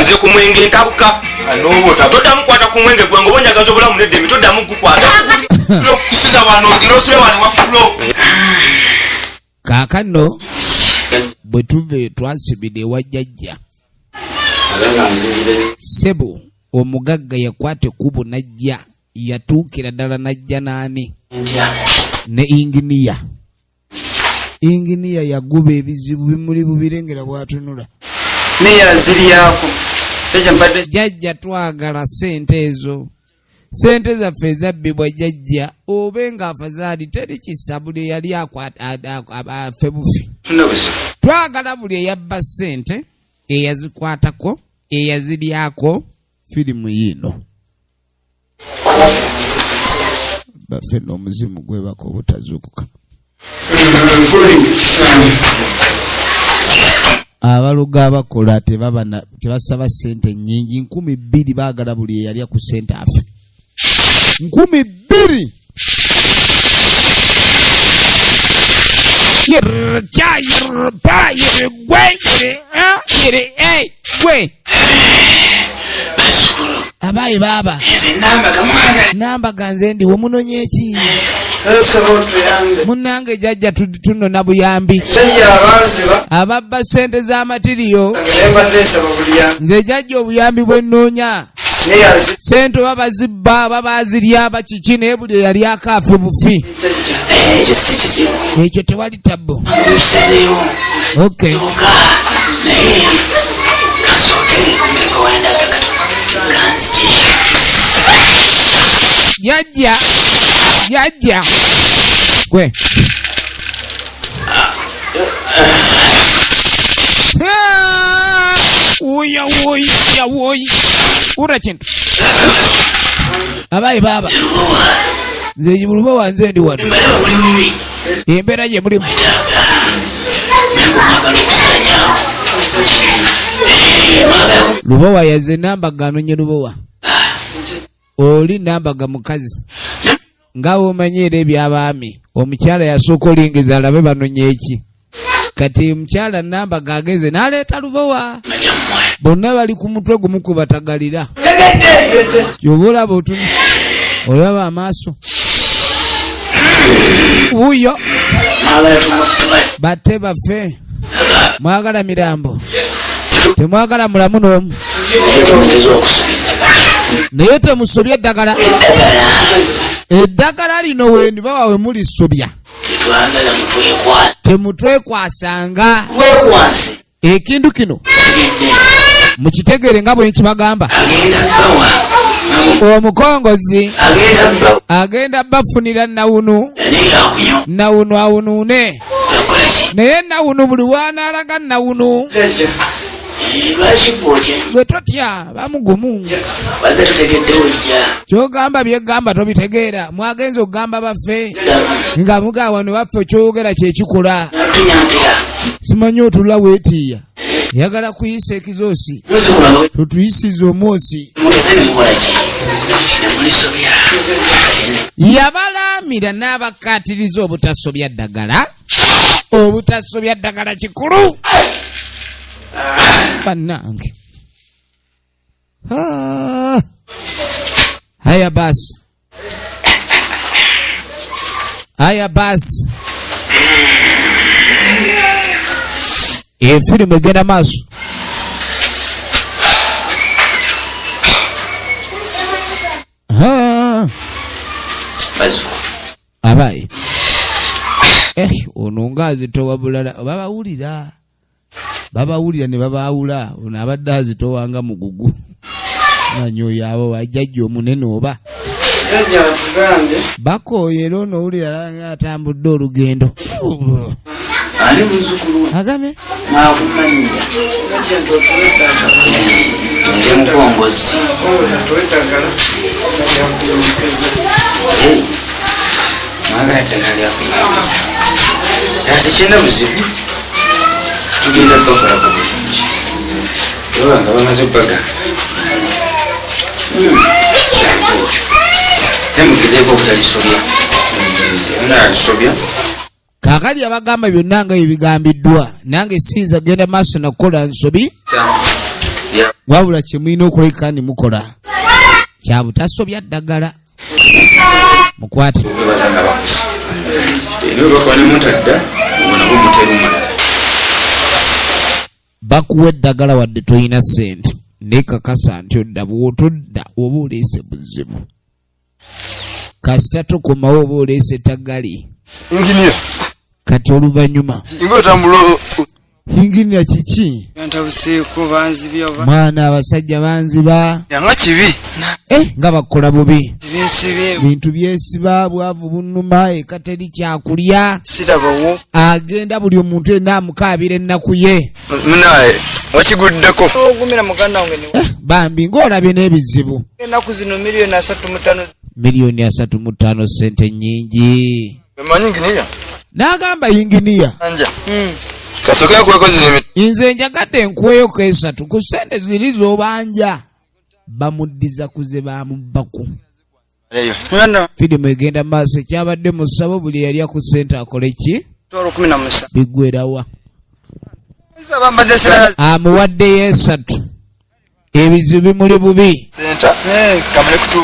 nze ku mwenge nkabuka toddamu kwata ku mwenge gwange oba onjagaza obulamu neddemi toddamu gukwata kaakano bwe tuve twasibira ewa jjajja sebo omugagga yakwata ekkubo najja yatuukira ddala najja naani ne inginiya yaguba ebizibu bimuli bubirengera bwatunula jjajja twagala ssente ezo sente zaffe ezabbibwa jjajja obe ng'afazaali teri kisabule yali afe bufi twagala buli eyabba ssente eyazikwatako eyaziryako firimu yino baffe n'omuzimu gwebaka obutazuukuka abaluga abakola tebasaba ssente nnyingi 200 baagala buli eyalya ku ssente afe 200 gwe abayi baaba namba ganze ndi womunonye eki munange jjajja tunona buyambi ababba ssente z'amatiriyo nze jjajja obuyambi bwe nnoonya ssente oba bazibba oba bazirya bakiki naye buli eyali akaafe bufi ekyo tewali tabbo okay Jajja gwe woya ura kintu abayi baaba nze buluba wanze ndi wano embeera gye mulimu lubowa yaze nambaga anonye lubowa oli nambaga mukazi nga womanyiira ebyabaami omukyala yasooka olingeza alabe banonye eki kati omukyala nambaga ageze n'aleeta lubowa bonna bali ku mutwe gumu kwe batagalira yoba olaba otuni olaba amaaso wuyo batte baffe mwagala mirambo temwagala mulamu n'omu naye temusobya eddagala lino wendi bawa we mulisobya temutwekwasanga ekintu kino mukitegere nga bwe nkibagamba omukongozi agenda bafunira nawunu awunuune naye nawunu buli wanaalaga nawunu gwe totya bamugumu kyogamba byegamba tobitegeera mwagenza okugamba baffe nga mugawa ne waffe kyogera kyekikola simanyi otula weetiiya yagala kuyisa ekizoosi tutuyisiza omwosi yabalaamira n'abakkaatiriza obutasobya ddagala kikulu bannange haya basi efirimu egenda maaso abaye ono ngaazitowa bulala babawulira ne babaawula ono abadde azitowanga mugugu manyi oyo abo wajjajja omunene oba bakooyera ono owulira nga atambudde olugendo ani muzukulu agame mwakumanyira ndi mukongozi twetagala yakulemekeza mwagala eddagala lyakulemekeza ati kyenda buzibu tugenda bakolako bulungi oba nga bamaze obbaga kyangokyo temugezeeko obutalisobya nalisobya kakali abagamba byonna nga ebigambiddwa nange siyinza genda maaso nakukola nsobi wabula kyemulina okuleka ne mukola kyabutasobya ddagala mukwate bakuwa eddagala wadde toyina ssente nekakasa nti odda bwotodda oba oleese buzibu kasita tokomawo oba oleese taggali kati oluvannyuma inginiya kiki mwana abasajja banziba nga bakola bubi bintu byesiba bwavu bunuma ekateri kyakulya agenda buli omuntu ena amukaabira ennaku ye wakiguddeko bambi ng'olabye n'ebizibu miliyoni 35 sente nyingi n'agamba inginiya nze njagadde nkuweyoko 3 ku sente ziri z'obanja bamuddiza kuze bamubbaku firimu egenda maaso ekyabadde mu ssabo buli yalya ku sente akole ki biggwerawa amuwaddeyo 3 ebizibu bimuli bubi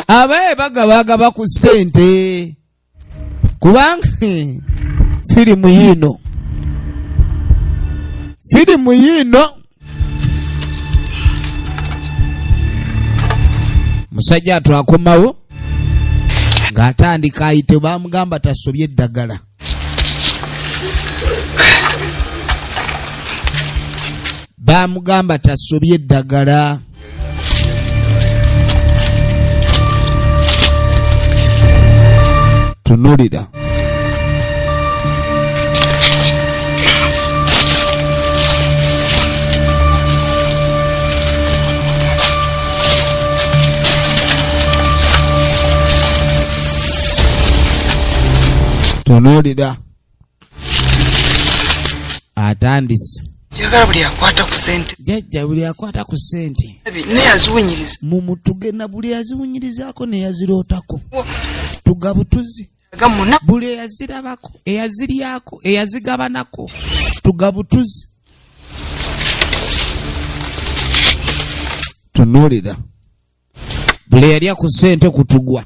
abaye bagabagaba ku sente kubanga firimu yino musajja atwakomawo ng'atandika ayite bamugamba tasobye eddagala tunulira atandise jajja buli akwata ku sente mumutugena buli yaziwunyirizaako neyazirootako tugabutuzi buli eyazirabako eyaziryako eyazigabanako tugabutuzi tunuulira buli yalya ku sente kutugwa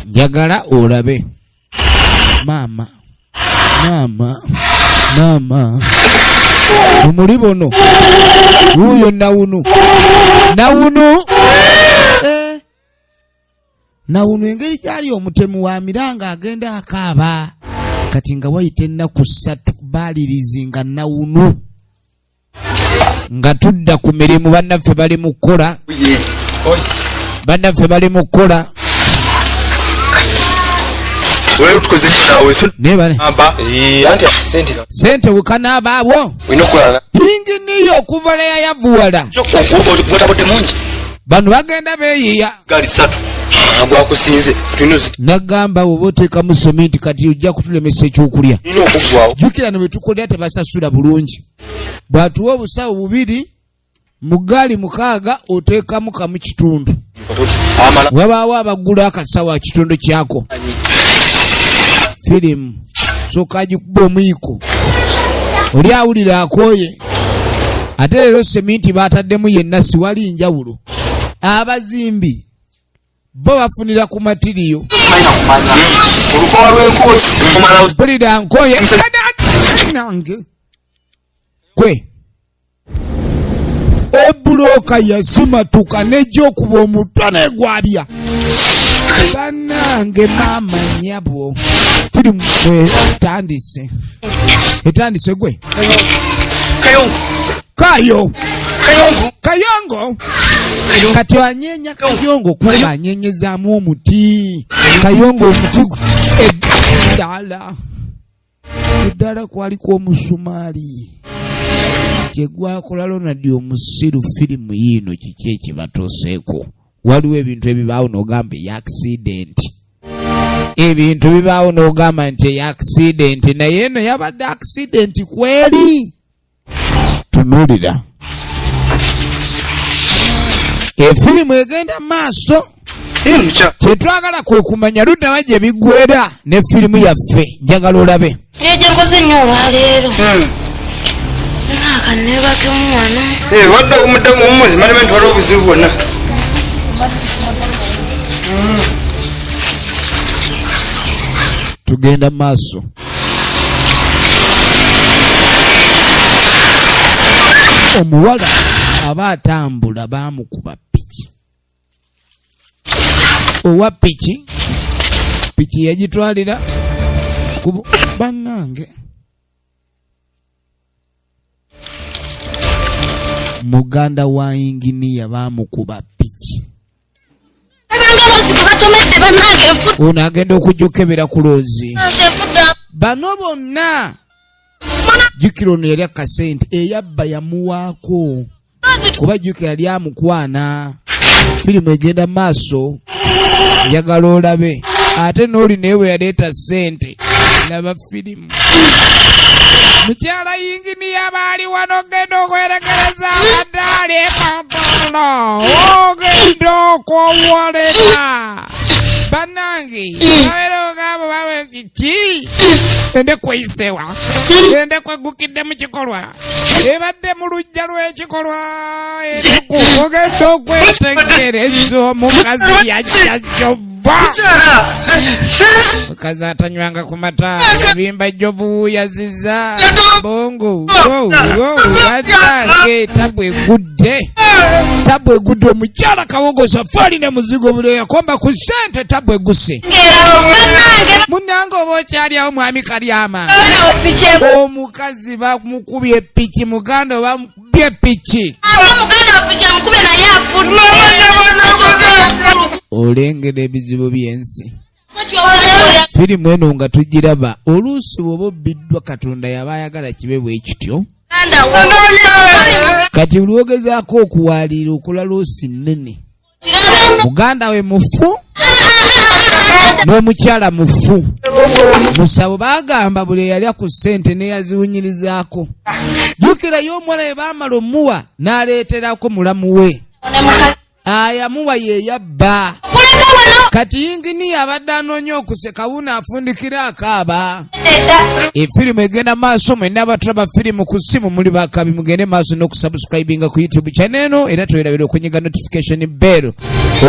njagala olabe maama omuli bono wuuyo nawunu engeri gyali omutemu wa miranga agenda akaaba kati nga wayita ennaku 3 baalirizinga nawunu nga tudda ku mirimu bannaffe bali mu kukola bannaffe bali mu kukola wewe tukoze nyawe nebale amba anti sente ukana baabo inokola ingini yo kuvala yavuwala otabode mungi bano bagenda beyiya gali 3 bwakusinze tunuzi nagamba oboteeka mu sementi kati ojja kutulemesa ekyokulya ino okugwawo jukira ne betukolera tebasasula bulungi bwatuwa obusawo 2 mu gaali 6 oteekamu kamu kitundu wabaawo abagula akasawo kitundu kyako firimu soka agikuba omuyiko oli awulira akooye ate leero sementi baataddemu yenna siwali njawulo abazimbi bo bafunira ku matiriyo mpulira nkooye nange kwe ebuloka yasimatuka nejjokuba omutwa negwabya bannange maama nyabwo firimu etandise gwe kayongo kati wanyenya kayongo kuba anyenyezaamu omuti kayongo omuti eddala kwaliko omusumaali kyegwakola Ronald omusiru firimu yiino kiki ekibatuuseeko waliwo ebintu ebibaawo n'ogamba accident ebintu bibaawo n'ogamba nti accident naye eno yabadde accident kweri tunulira efirimu egenda maaso kyetwagala kwe kumanya luddawa gye biggwera ne firimu yaffe njagala olabe Nkoze nnyo olwaleero akanebakemu wano wadde kumuddamu omumwezi malema nfala obuzibu bwonna tugenda maaso omuwala aba atambula baamukuba piki owa piki yagitwalira bannange muganda wa inginiya baamukuba piki ono agenda okujjukebera ku loozi bano bonna jjukira ono yali akasente eyabba yamuwaako kuba jjukira yali amukwana firimu egenda maaso njagala olabe ate n'oli naye bwe yaleeta sente laba firimu mukyala yinginiya baali wano ogenda okwerekereza amadaali ematono ogenda okwowolera bannange abeera ogamba bawe kiki ende kweyisewa ende kwegukidde mu kikolwa ebadde mu lujja lw'ekikolwa ogenda okwetegereza omukazi yajjajjova mukazi atanywanga ku mata ebimba jjovu yaziza bongo bannange tabwegudde omukyala kawogosa faali ne muzigo buli yakomba ku ssente tabweguse munnange oba okyalyawo mwami kalyama omukazi bamukubye piki muganda obamukubye piki olengera ebizibu by'ensi firimu eno nga tugiraba oluusi bw'oba obbiddwa katonda yaba ayagala kibe bwe kityo kati buli ogezaako okuwaalira okola loosi nnene muganda we mufu n'omukyala mufu musabo bagamba buli eyalya ku ssente neyaziwunyirizaako jjukirayo omwana we baamala omuwa n'aleeterako mulamu we ayamuwa yeyabba kati yinginiya abadde anoonya okuseka wuno afundikira akaaba efirimu egenda maaso mwenna abatulaba firimu ku ssimu muli bakabi mugende maaso n'okusubscribinga ku YouTube channel eno era twerabira okunyiga notification bell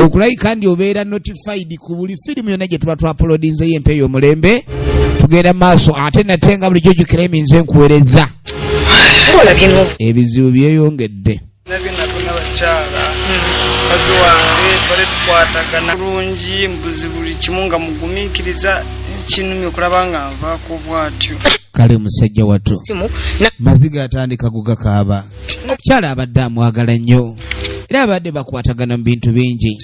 okulayi kandi obeera notified ku buli firimu yonna gye tuba twapolodinze y'empya y'omulembe tugenda maaso ate nate nga bulijjo jjukira eminze enkuweereza ebizibu byeyongedde mukazi wange twale tukwatagana bulungi mbuzi buli kimu nga mugumiikiriza ekinumi okulaba nga nvaako bwatyo kale musajja wattu maziga atandika gugakaaba Kyala abadde amwagala nnyo era abadde bakwatagana mu bintu bingi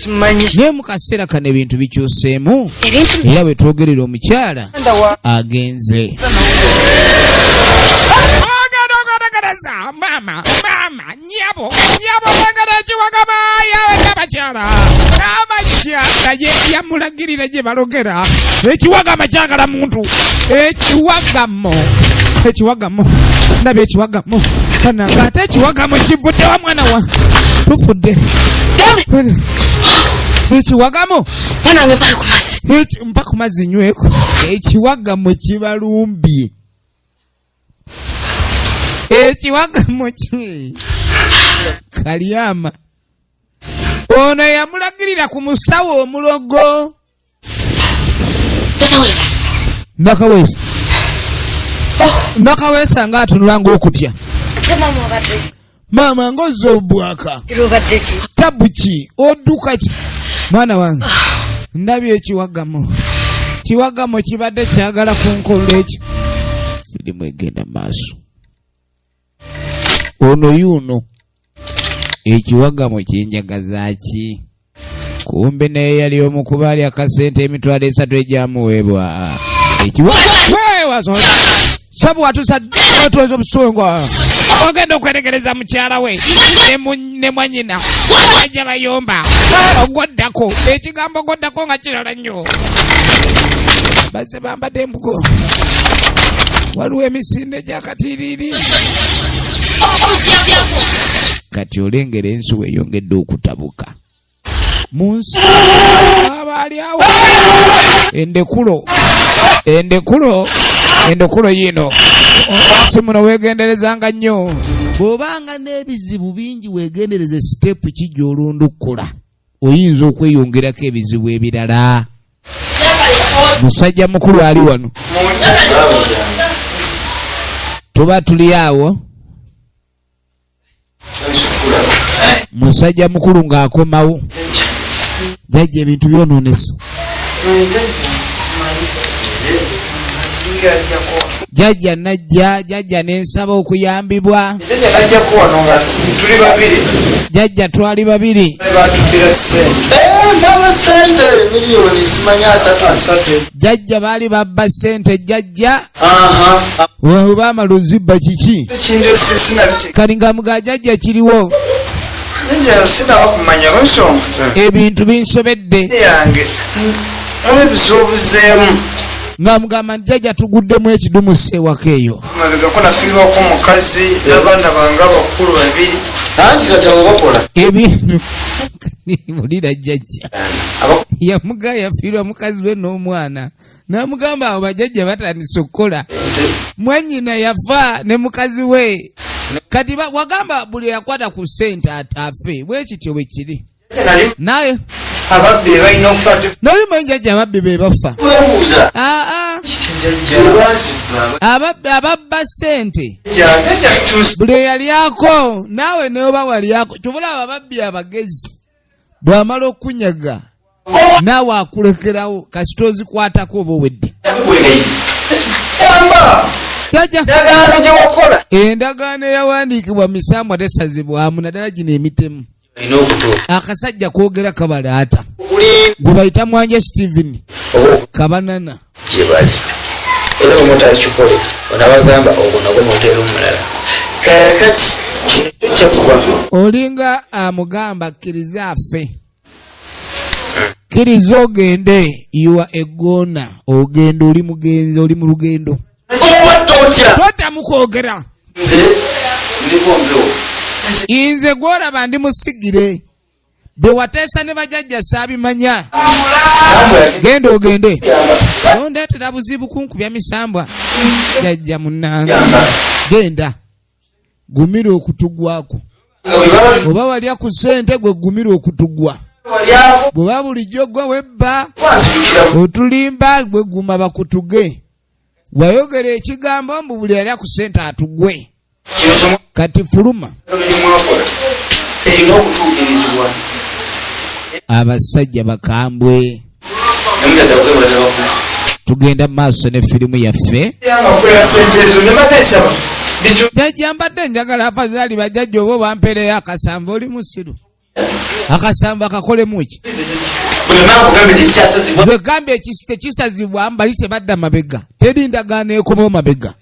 naye mu kaseera kano ebintu bikyuseemu era bwe twogerera omukyala agenze mama nyabo bagala ekiwagama yawe n'abakyala ye yamulagirira gye balogera ekiwagama kyagala muntu ekiwagamo ndabye ekiwagamo kananga ate ekiwagamo kivudde wa mwana wa tufudde ekiwagamo mpa ku mazzi nyweko ekiwagamo kibalumbye ekiwagamo ki Kalyama ono yamulagirira ku musawo omulogo nakawesa nga atunula ng'okutya maama ng'ozza obwaka tabuki odduka ki mwana wange ndabye ekiwagamo kibadde kyagala kunkola ekyo firimu egenda maaso ono yuno ekiwagamo kyenjagaza ki kumbe naye yali omu ku baali akasente emitwalo 3 egyamuweebwa sabu watusa obusonga ogenda okweregereza mukyala we ne mwanyina ajja bayomba ogoddako ekigambo ogoddako nga kirala nnyo bazze bambadde embugo waliwo emisinde gyakatiriiri kati olengera ensuwa eyongedde okutabuka mu nsi abaali awo endekulo yino si muno weegenderezanga nnyo bw'obanga n'ebizibu bingi weegendereze sitepu kijja olundukula oyinza okweyongerako ebizibu ebirala musajja mukulu ali wano tuba tuli awo musajja mukulu ng'akomawo jajja ebintu byonoonesa jajja najja jajja nensaba okuyambibwa jajja twali babiri jajja baali babba sente jajja webamala ozibba kiki kali nga muga jajja kiriwo ebintu binsobedde nga mugamba jajja tuguddemu ekidumusa ewaka eyo ebintu mulira jajja yamuga yafiirwa mukazi we n'omwana namugamba abo bajajja batandise okukola mwanyina yafa ne mukazi we kati wagamba buli yakwata ku sente afe bwekityo bwe kiri naye ababbi balina okufa nali manjajja ababbi be bafa ababba sente buli yalyako naawe neoba walyako kyobula ababbi abagezi bwamala okunyaga naawe akulekerawo kasita ozikwatako oba owedde endagaano eyawandiikibwa misambwa tesazibwamu naddala gino emitemu akasajja koogera kabalaata gwe bayita Mwanje Steven kabanana era omuntu akikole onabagamba ogwo nagwo mutera omulala kakati kyakugwa olinga amugamba kkiriza afe kkiriza ogende iwa eggona ogenda oli mugenzi oli mu lugendo totamu kwogera inze gwolaba ndi musigire bwe wateesa ne bajajja saabimanya genda ogende ondeetera buzibu kunkubya misambwa jajja munnanga genda gumira okutugwako oba walya ku ssente gwe gumira okutugwa bweba bulijjo gwe webba otulimba gwe guma bakutuge wayogera ekigambo mbu buli alya ku ssente atugwe kati fuluma abasajja bakambwe tugenda maaso ne firimu yaffe jajja mbadde njagala afazaali bajjajja oba bampeereyo akasamba oli musiru akasamba akakolemu ki nze gambye tekisazibwa mbali tebadda mabega teri ndagaano ekomawo mabega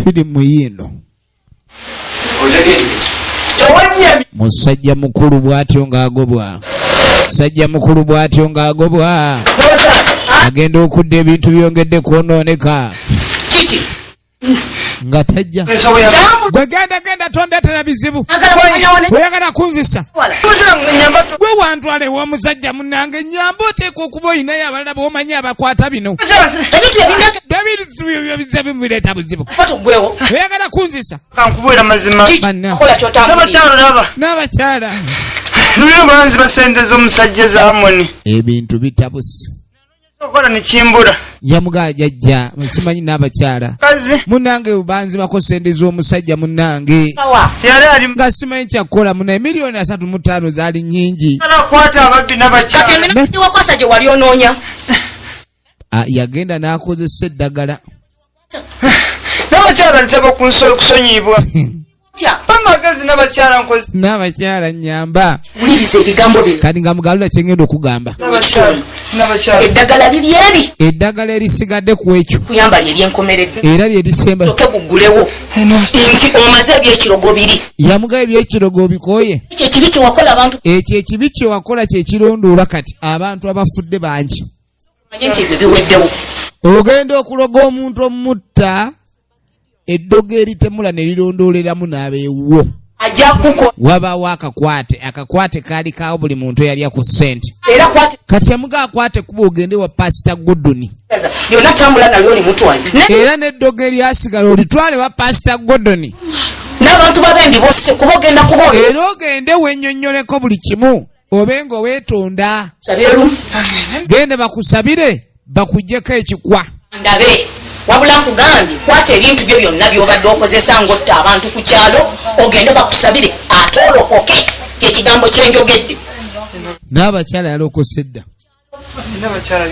firimu yino musajja mukulu bw'atyo ng'agobwa musajja mukulu bw'atyo ng'agobwa agenda okudda ebintu byongedde kwonooneka nga tajja gwe genda tondetera bizibu oyagala kunzisa gwe wantwala ew'omusajja munnange nyamba oteeka okuba oyinayo abalala b'omanyi abakwata bino ebintu bimuleeta buzibu oyagala kunzisa kankubwera mazima n'abakyala lulyo banzi basente z'omusajja zaamoni ebintu bitabuse okola nekimbula yamugaa jajja simanyi n'abakyala munnange bubanzi bako sente z'omusajja munnange nga simanyi kyakkola munaye miliyoni 35 zaali nyingi wakwasa gye wali onoonya yagenda n'akozesa eddagala n'abakyala nsaba kusonyibwa amagezi n'abakyala nyamba wuliriza ebigambo bino kati nga mugalula kyengenda okugamba eddagala liri eri eddagala erisigadde ku ekyo kuyamba lyeryenkomeredde era lyerisemba soke guggulewo nti omaze ebyekirogo biri yamugayo ebyekirogo obikooye ekyo ekibi kyewakola abantu ekyo ekibi kyewakola kyekirondoola kati abantu abafudde bangi manye nti ebyo biweddewo ogenda okuloga omuntu omutta eddogo eritemula ne lirondooleramu n'abeewuwo ajja kuko wabaawo akakwate kaali kaawo buli muntu eyalya ku ssente era kwate kati yamuga akwate kuba ogende wa pasita Godoni lyonna tambula nalyo limutwale era n'eddogo eryasigala olitwale wa pasita Godoni n'abantu babendi bose kuba ogenda kuba era ogende wennyonnyoleko buli kimu obenga weetonda gende bakusabire bakuggyeko ekikwa ndabe wabula nkugambye kwata ebintu byo byonna by'obadde okozesa ng'otta abantu ku kyalo ogende bakusabire ate olokoke kyekigambo kyenjogedde n'abakyala yalokose dda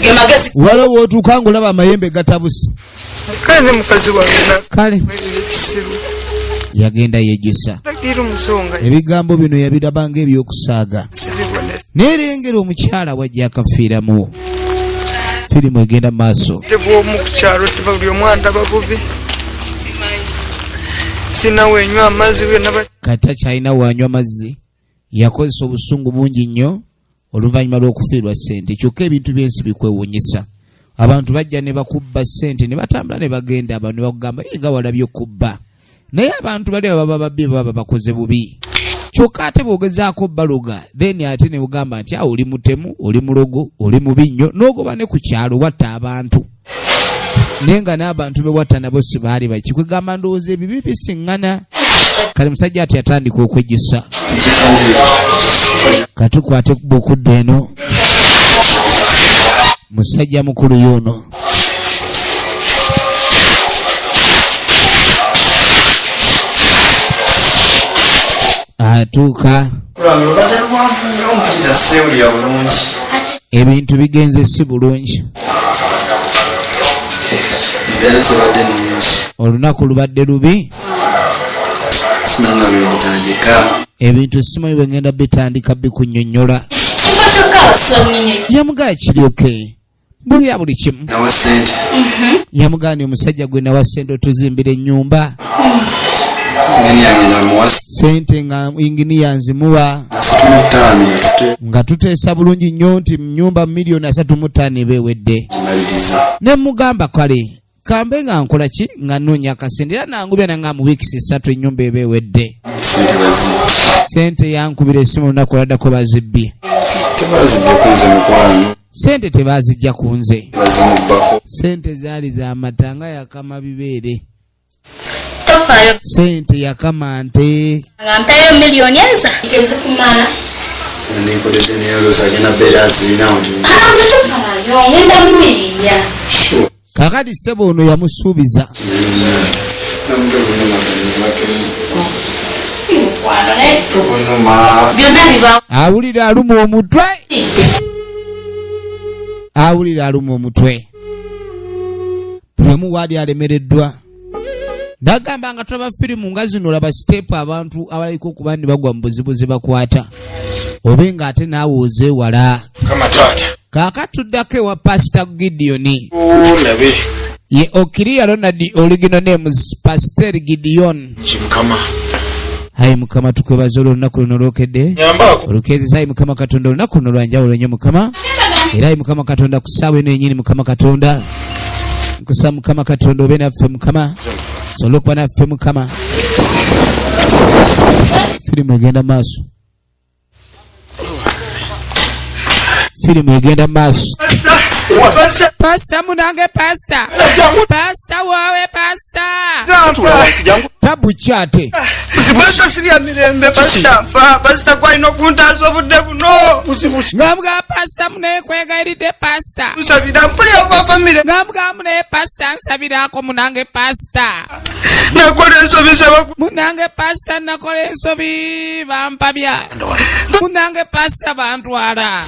ge magezi waliwo bw'otuuka ng'olaba amayembe gatabuse kale ne mukazi wange kale ekisiru yagenda yejjusa lagira omusonga ebigambo bino yabiraba ng'ebyokusaaga neerengera omukyala wajja akafiiramu firimu egenda maaso tebwomu ku kyalo tebuli omwandaba bubi sinawenywa amazzi kati takyalina wanywa mazzi yakozesa obusungu bungi nnyo oluvannyuma lw'okufiirwa ssente kyokka ebintu by'ensi bikwewuunyisa abantu bajja ne bakubba ssente ne batambula ne bagenda abantu ne bakugamba nga walabye okubba naye abantu bali baba babbi baba bakoze bubi kyokka ate bw'ogezaako baloga then ate ne bugamba nti oli mutemu oli mulogo oli mubi nnyo n'ogoba ne ku kyalo watta abantu naye nga n'abantu be watta nabo si baali baki kwegamba ndowooza ebibi bisiŋŋana kale musajja ati yatandika okwejjusa katukwate kuba okudda eno musajja mukulu y'ono atuuka ebintu bigenze si bulungi olunaku lubadde lubi ebintu simanyi bwengenda bitandika bikunnyonnyola yamugaa kiryoke bulya buli kimu yamugaani omusajja gwe nawa ssente otuzimbira ennyumba sente nga inginiya nzimuwa nga tuteesa bulungi nnyo nti nyumba miliyoni 35 ebewedde ne mugamba kale kambe nga nkola ki nga noonya akasente era nangubya nanga mu weeks 3 ennyumba ebewedde sente yankubira essimu olunaku lwaddako bazibbye sente tebazijja ku nze sente zaali z'amatanga yakama bibeere sente yakama nte nga mpeyo miliyoni enza tezikumala nikodede neyolosa gena beera zirinawo ngenda mumiriya kakati ssebo ono yamusuubiza awulira aluma omutwe awulira aluma omutwe buli omu waali alemereddwa. Ndagamba nga tulaba firimu nga zino olaba siteepu abantu abaliko okuba ne bagwa mu buzibu ze bakwata obe nga ate naawe ozeewala. Kaakatuddako ewa Pastor Gideon ye Okiria Ronald original names Pastor Gideon. Hayi Mukama tukwebaza olunaku luno lwokedde olukezesa. Hayi Mukama Katonda olunaku luno lwanjawulo nnyo Mukama, era hayi Mukama Katonda ku ssaawa eno yennyini Mukama Katonda nkusa Mukama Katonda obe naffe Mukama, sobola okuba naffe Mukama. Firimu egenda maaso, firimu egenda maaso. Pastor munange Pastor, Pastor wawe Pastor tabuchate Pastor siria mirembe Pastor fa Pastor kwa ino kuntazo budde buno ngamga Pastor mune kwegairide Pastor usabira mpuli ova family ngamga mune Pastor nsabira ko munange Pastor nakole ensobi sabaku munange Pastor nakole ensobi bampabya munange Pastor bantwala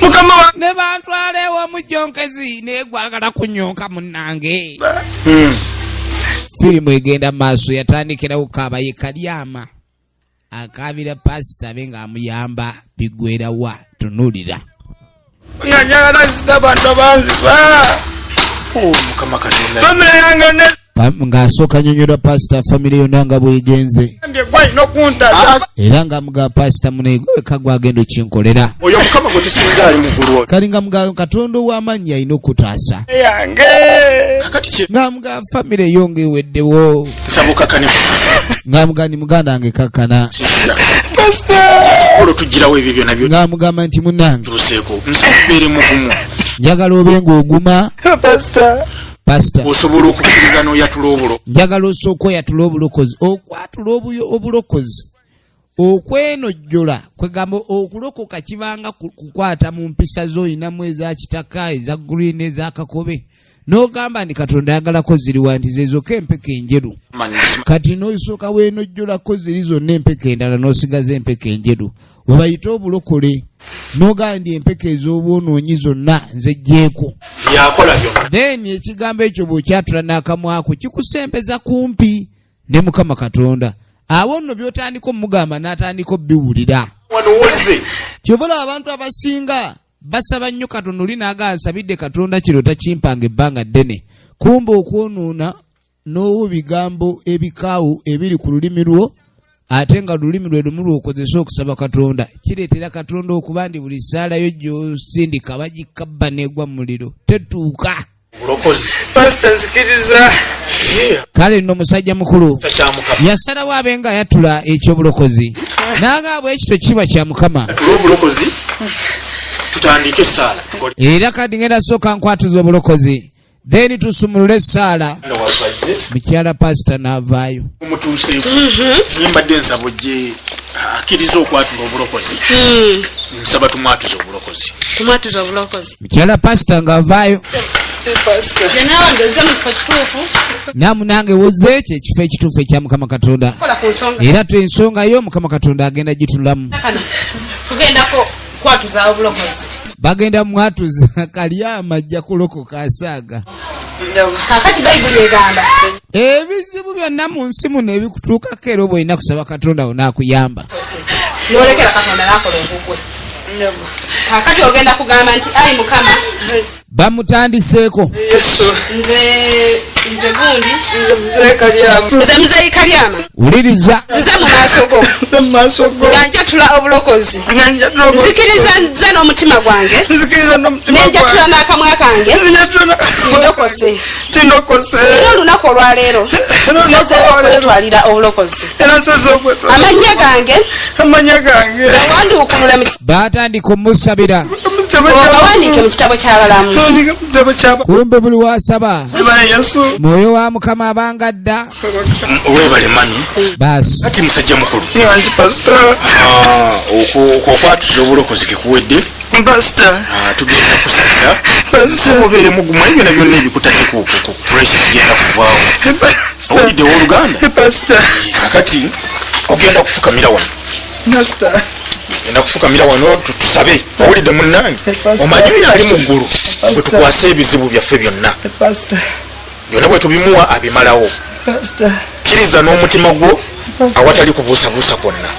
Mukama ne bantwale wa mujonkezi ne gwagala kunyonka munange. Firimu egenda maaso yatandikira ukaba yekalyama akabira Pastor benga amuyamba bigwera wa tunulira. Nyanyala sitabantu banzi Mukama Katonda family yange ne ng'asooka nyonyola Pastor family yonna nga bwegenze era nga muga Pastor muneegwe kagwa agenda okinkolera oyo Mukama gwe tusinza ali mugulu kali nga muga Katonda ow'amanyi alina okutaasa yange nga muga family eyo ng'eweddewo nga muga ni muganda wange kakkana tugirawo ebyo byonna nga mugamba nti munnange tuseeko nsabeere mugumu njagala obe ng'oguma Pastor osobola okukkiriza n'oyatula obulo njagala osooka oyatula obulokozi okwatula obulokozi okwenojjola kwegamba okulokoka kibanga kukwata mu mpisa z'oyinamu eza kitaka eza green eza kakobe n'ogamba nti Katonda yagalako ziri wanti zezoka empeka enjeru kati n'osooka weenojjolako ziri zonna empeka endala n'osigaza empeka enjeru webayita obulokole n'ogamba ndi empeka ez'obwonoonyi zonna nzeggyeko yakola byonna then ekigambo ekyo bw'okyatula n'akamwako kikusempeza kumpi ne Mukama Katonda awo nno by'otandika omugamba n'atandika obbiwulira kyobola abantu abasinga basaba nnyo Katonda oli naaga nsabidde Katonda kiro takimpanga ebbanga ddene kumba okwonoona n'owo bigambo ebikaawu ebiri ku lulimi lwo ate nga lulimi lwe lumu lw'okozesa okusaba Katonda kireetera Katonda okuba ndi buli ssaalayo gy'osindika bagikabba n'egwa mu muliro tetuuka Pastor nzikiriza kale nno musajja mukulu yasalawo abe nga ayatula ekyobulokozi n'agaabwa ekito kiba kya Mukama obulokozi tutandike essaala era kati ngenda sooka nkwatuza obulokozi then tusumulule essaala mukyala Pastor n'avaayo omutuuseeko nimbadde nsabo gye akkiriza okwatula obulokozi nsaba tumwatuza obulokozi mukyala Pastor ng'avaayo namunange woze ekyo ekifo ekituufu ekya Mukama Katonda era ensonga yo Mukama Katonda agenda gitulamu bagenda mwatuza Kalyama ajja kulokoka asaaga ebizibu byonna mu nsi muno ebikutuukako era oba olina kusaba Katonda onaakuyamba kakati ogenda kugamba nti ayi Mukama bamutandiseeko nze gundi nze muzeyi Kalyama wuliriza nzize mu maaso go nga njatula obulokozi nzikiriza nze n'omutima gwange nenjatula n'akamwa kange ndokose era olunaku olwaleero nsezeewo okwetwalira obulokozi amanya gange gawanduukulule batandika omusabira ogawandiike mu kitabo ky'abalamu kumbe buli wasaba mwoyo wa Mukama abanga dda webale mami baasi kati musajja mukulu okwatuza obulokozi kekuwedde tugenda kusasa mubeere mugumu ebyona byonna ebikutadde ku pressure genda kuvaawo owulidde w'oluganda kakati ogenda kufukamira wano kufukamira wano tusabe owulidde munnange omanyi oyo ali mu ggulu bwe tukwasa ebizibu byaffe byonna byonna bwe tubimuwa abimalawo kkiriza n'omutima gwo awatali kubuusabuusa kwonna.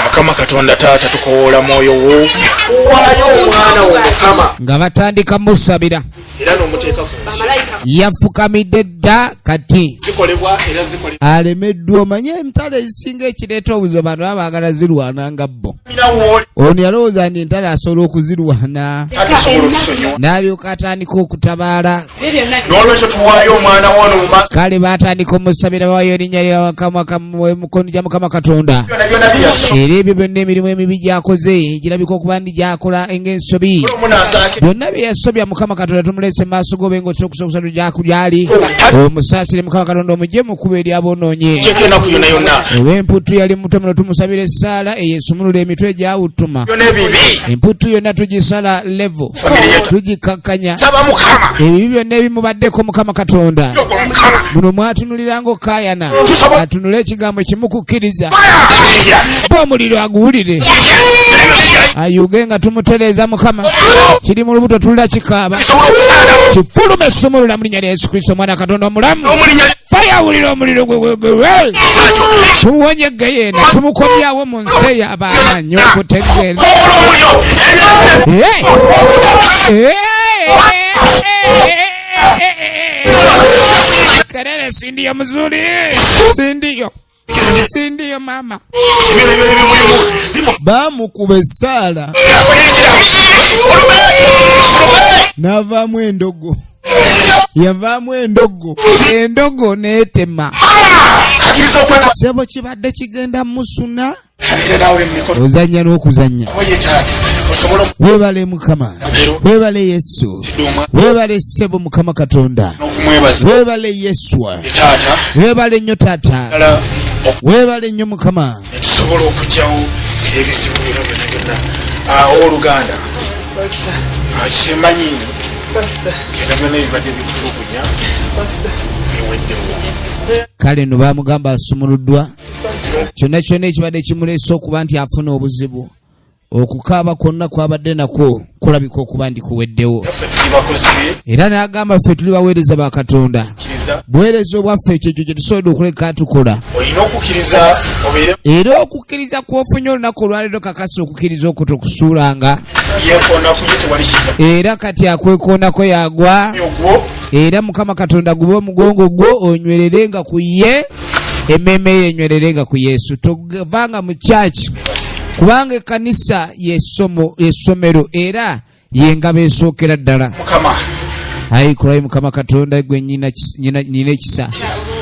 Mukama Katonda taata tukowoola mwoyo wo waayo omwana wo Mukama nga batandika musabira era n'omuteeka ku nsi yafukamidde dda kati zikolebwa era zikolebwa alemeddwa omanye entalo ezisinga ekireeta obuzibu abantu baba baagala zirwana nga bo ono yalowooza nti entalo asobola okuzirwana n'alyoka atandika okutabaala n'olwekyo tuwaayo omwana wono mu maaso kale baatandika omusabira bawayo erinnya lya mikono gya Mukama Katonda byonna byaso era ebyo byonna emirimu emibi gyakoze girabika okuba ndi gyakola ng'ensobi byonna bye yasobya Mukama Katonda tumulese mu maaso go benga okusobola gyali omusaasire Mukama Katonda omugye mu kkubo eryabonoonye enaku yonna yonna ow'emputu yali muto muno tumusabira essaala eyesumulula emitwe gyawutuma byonna ebibi emputu yonna tugisala levo tugikakkanya saba Mukama ebibi byonna ebimubaddeko Mukama Katonda Mukama muno mwatunuliranga okayana atunule ekigambo kimukukkiriza ba omuliro aguwulire ayuge nga tumutereeza Mukama kiri mu lubuto tulira kikaaba kifulume esumulula mu linnya lya Yesu Kristo omwana Katonda omulamu fayawulira omuliro gwegwegwe tuwonyege yena tumukomyawo mu nsi ey'abamanyi okutegeera Kerere sindiyo mzuri sindiyo mama bamukuba essaala n'avaamu endogo yavaamu endogo n'etema sebo kibadde kigenda musuna ozanya n'okuzanya webale Mukama webale Yesu webale sebo Mukama Katonda webale Yeswa webale nnyo taata webale nnyo Mukama tusobola okugyawo ebizibu bino byonna oluganda kimanyi era byonna ebibadde bitulugunya biweddewo kale no bamugamba asumuluddwa kyonna kyonna ekibadde kimuleese okuba nti afuna obuzibu okukaaba kwonna kwabadde nakwo kulabika okuba nti kuweddewo era n'agamba ffe tuli baweereza ba Katonda buweereza obwaffe ekyo kye tusobodde okuleka tukola olina okukkiriza era okukkiriza kw'ofunye olunaku olwaleero kakasa okukkiriza okwo tokusuulanga yeekoonako ye tewali kiba era kati akwekoonako yagwa era Mukama Katonda gube omugongo gwo onywererenga ku ye emmeeme ye enywererenga ku Yesu tovanga mu kyaki kubanga ekkanisa yessomero era yengabo esookera ddala ayi kulayi Mukama Katonda gwe nyina ekisa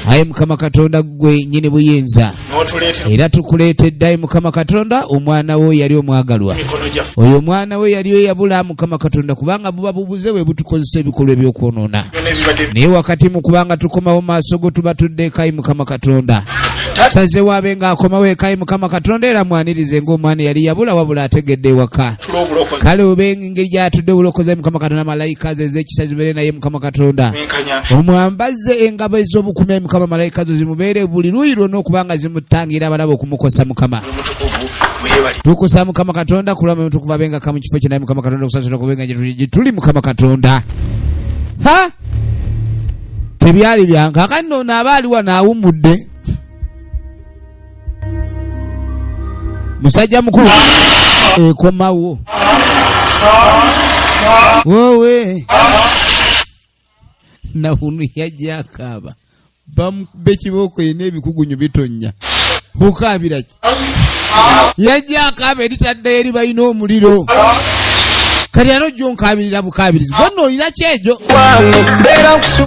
ayi Mukama Katonda gwe nyine buyinza era tukuleetedde ayi Mukama Katonda omwana we yali omwagalwa oyo omwana we yali eyabula Mukama Katonda kubanga buba bubuze bwe butukozesa ebikolwa ebyokwonoona naye wakati mu kubanga tukomawo maaso go tuba tuddeko ayi Mukama Katonda saze waabe ng'akomawo eka ayi Mukama Katonda era mwanirize ng'omwana yali yabula wabula ategedde ewaka kale obe engeri gy'atudde obulokozi Mukama Katonda malayika ze ez'ekisa zibeere naye Mukama Katonda omwambaze engabo ez'obukumi Mukama malayika zo zimubeere buli luuyi lwonna okubanga zimutangira abalaba okumukosa Mukama tukusa Mukama Katonda kulama mutukuvu abenga kamu kifo kye naye Mukama Katonda okusasula kubenga gye tuli Mukama Katonda tebyali byanka akandi ono aba aliwa n'awummudde musajja mukulu ekomawo wowe nawunu yajja akaaba bamukube ekibooko yina ebikugunyu bitonya bukaabira ki yajja akaaba eritadde eri balina omuliro kati ano jjo nkaabirira bukaabirizi bonna olina kyejo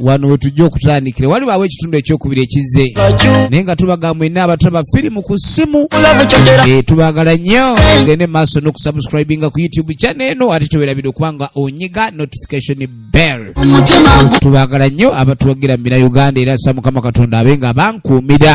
wano wetujja okutandikira wali baawo ekitundu ekyokubiri ekizze naye nga tubaga mwenna abataba firimu ku ssimu tubagala nnyo ngende maaso n'okusubscribinga ku YouTube channel eno ate tewerabire okubanga onyiga notification bell tubagala nnyo abatuwagira mira Uganda era sa Mukama Katonda abenga bankuumira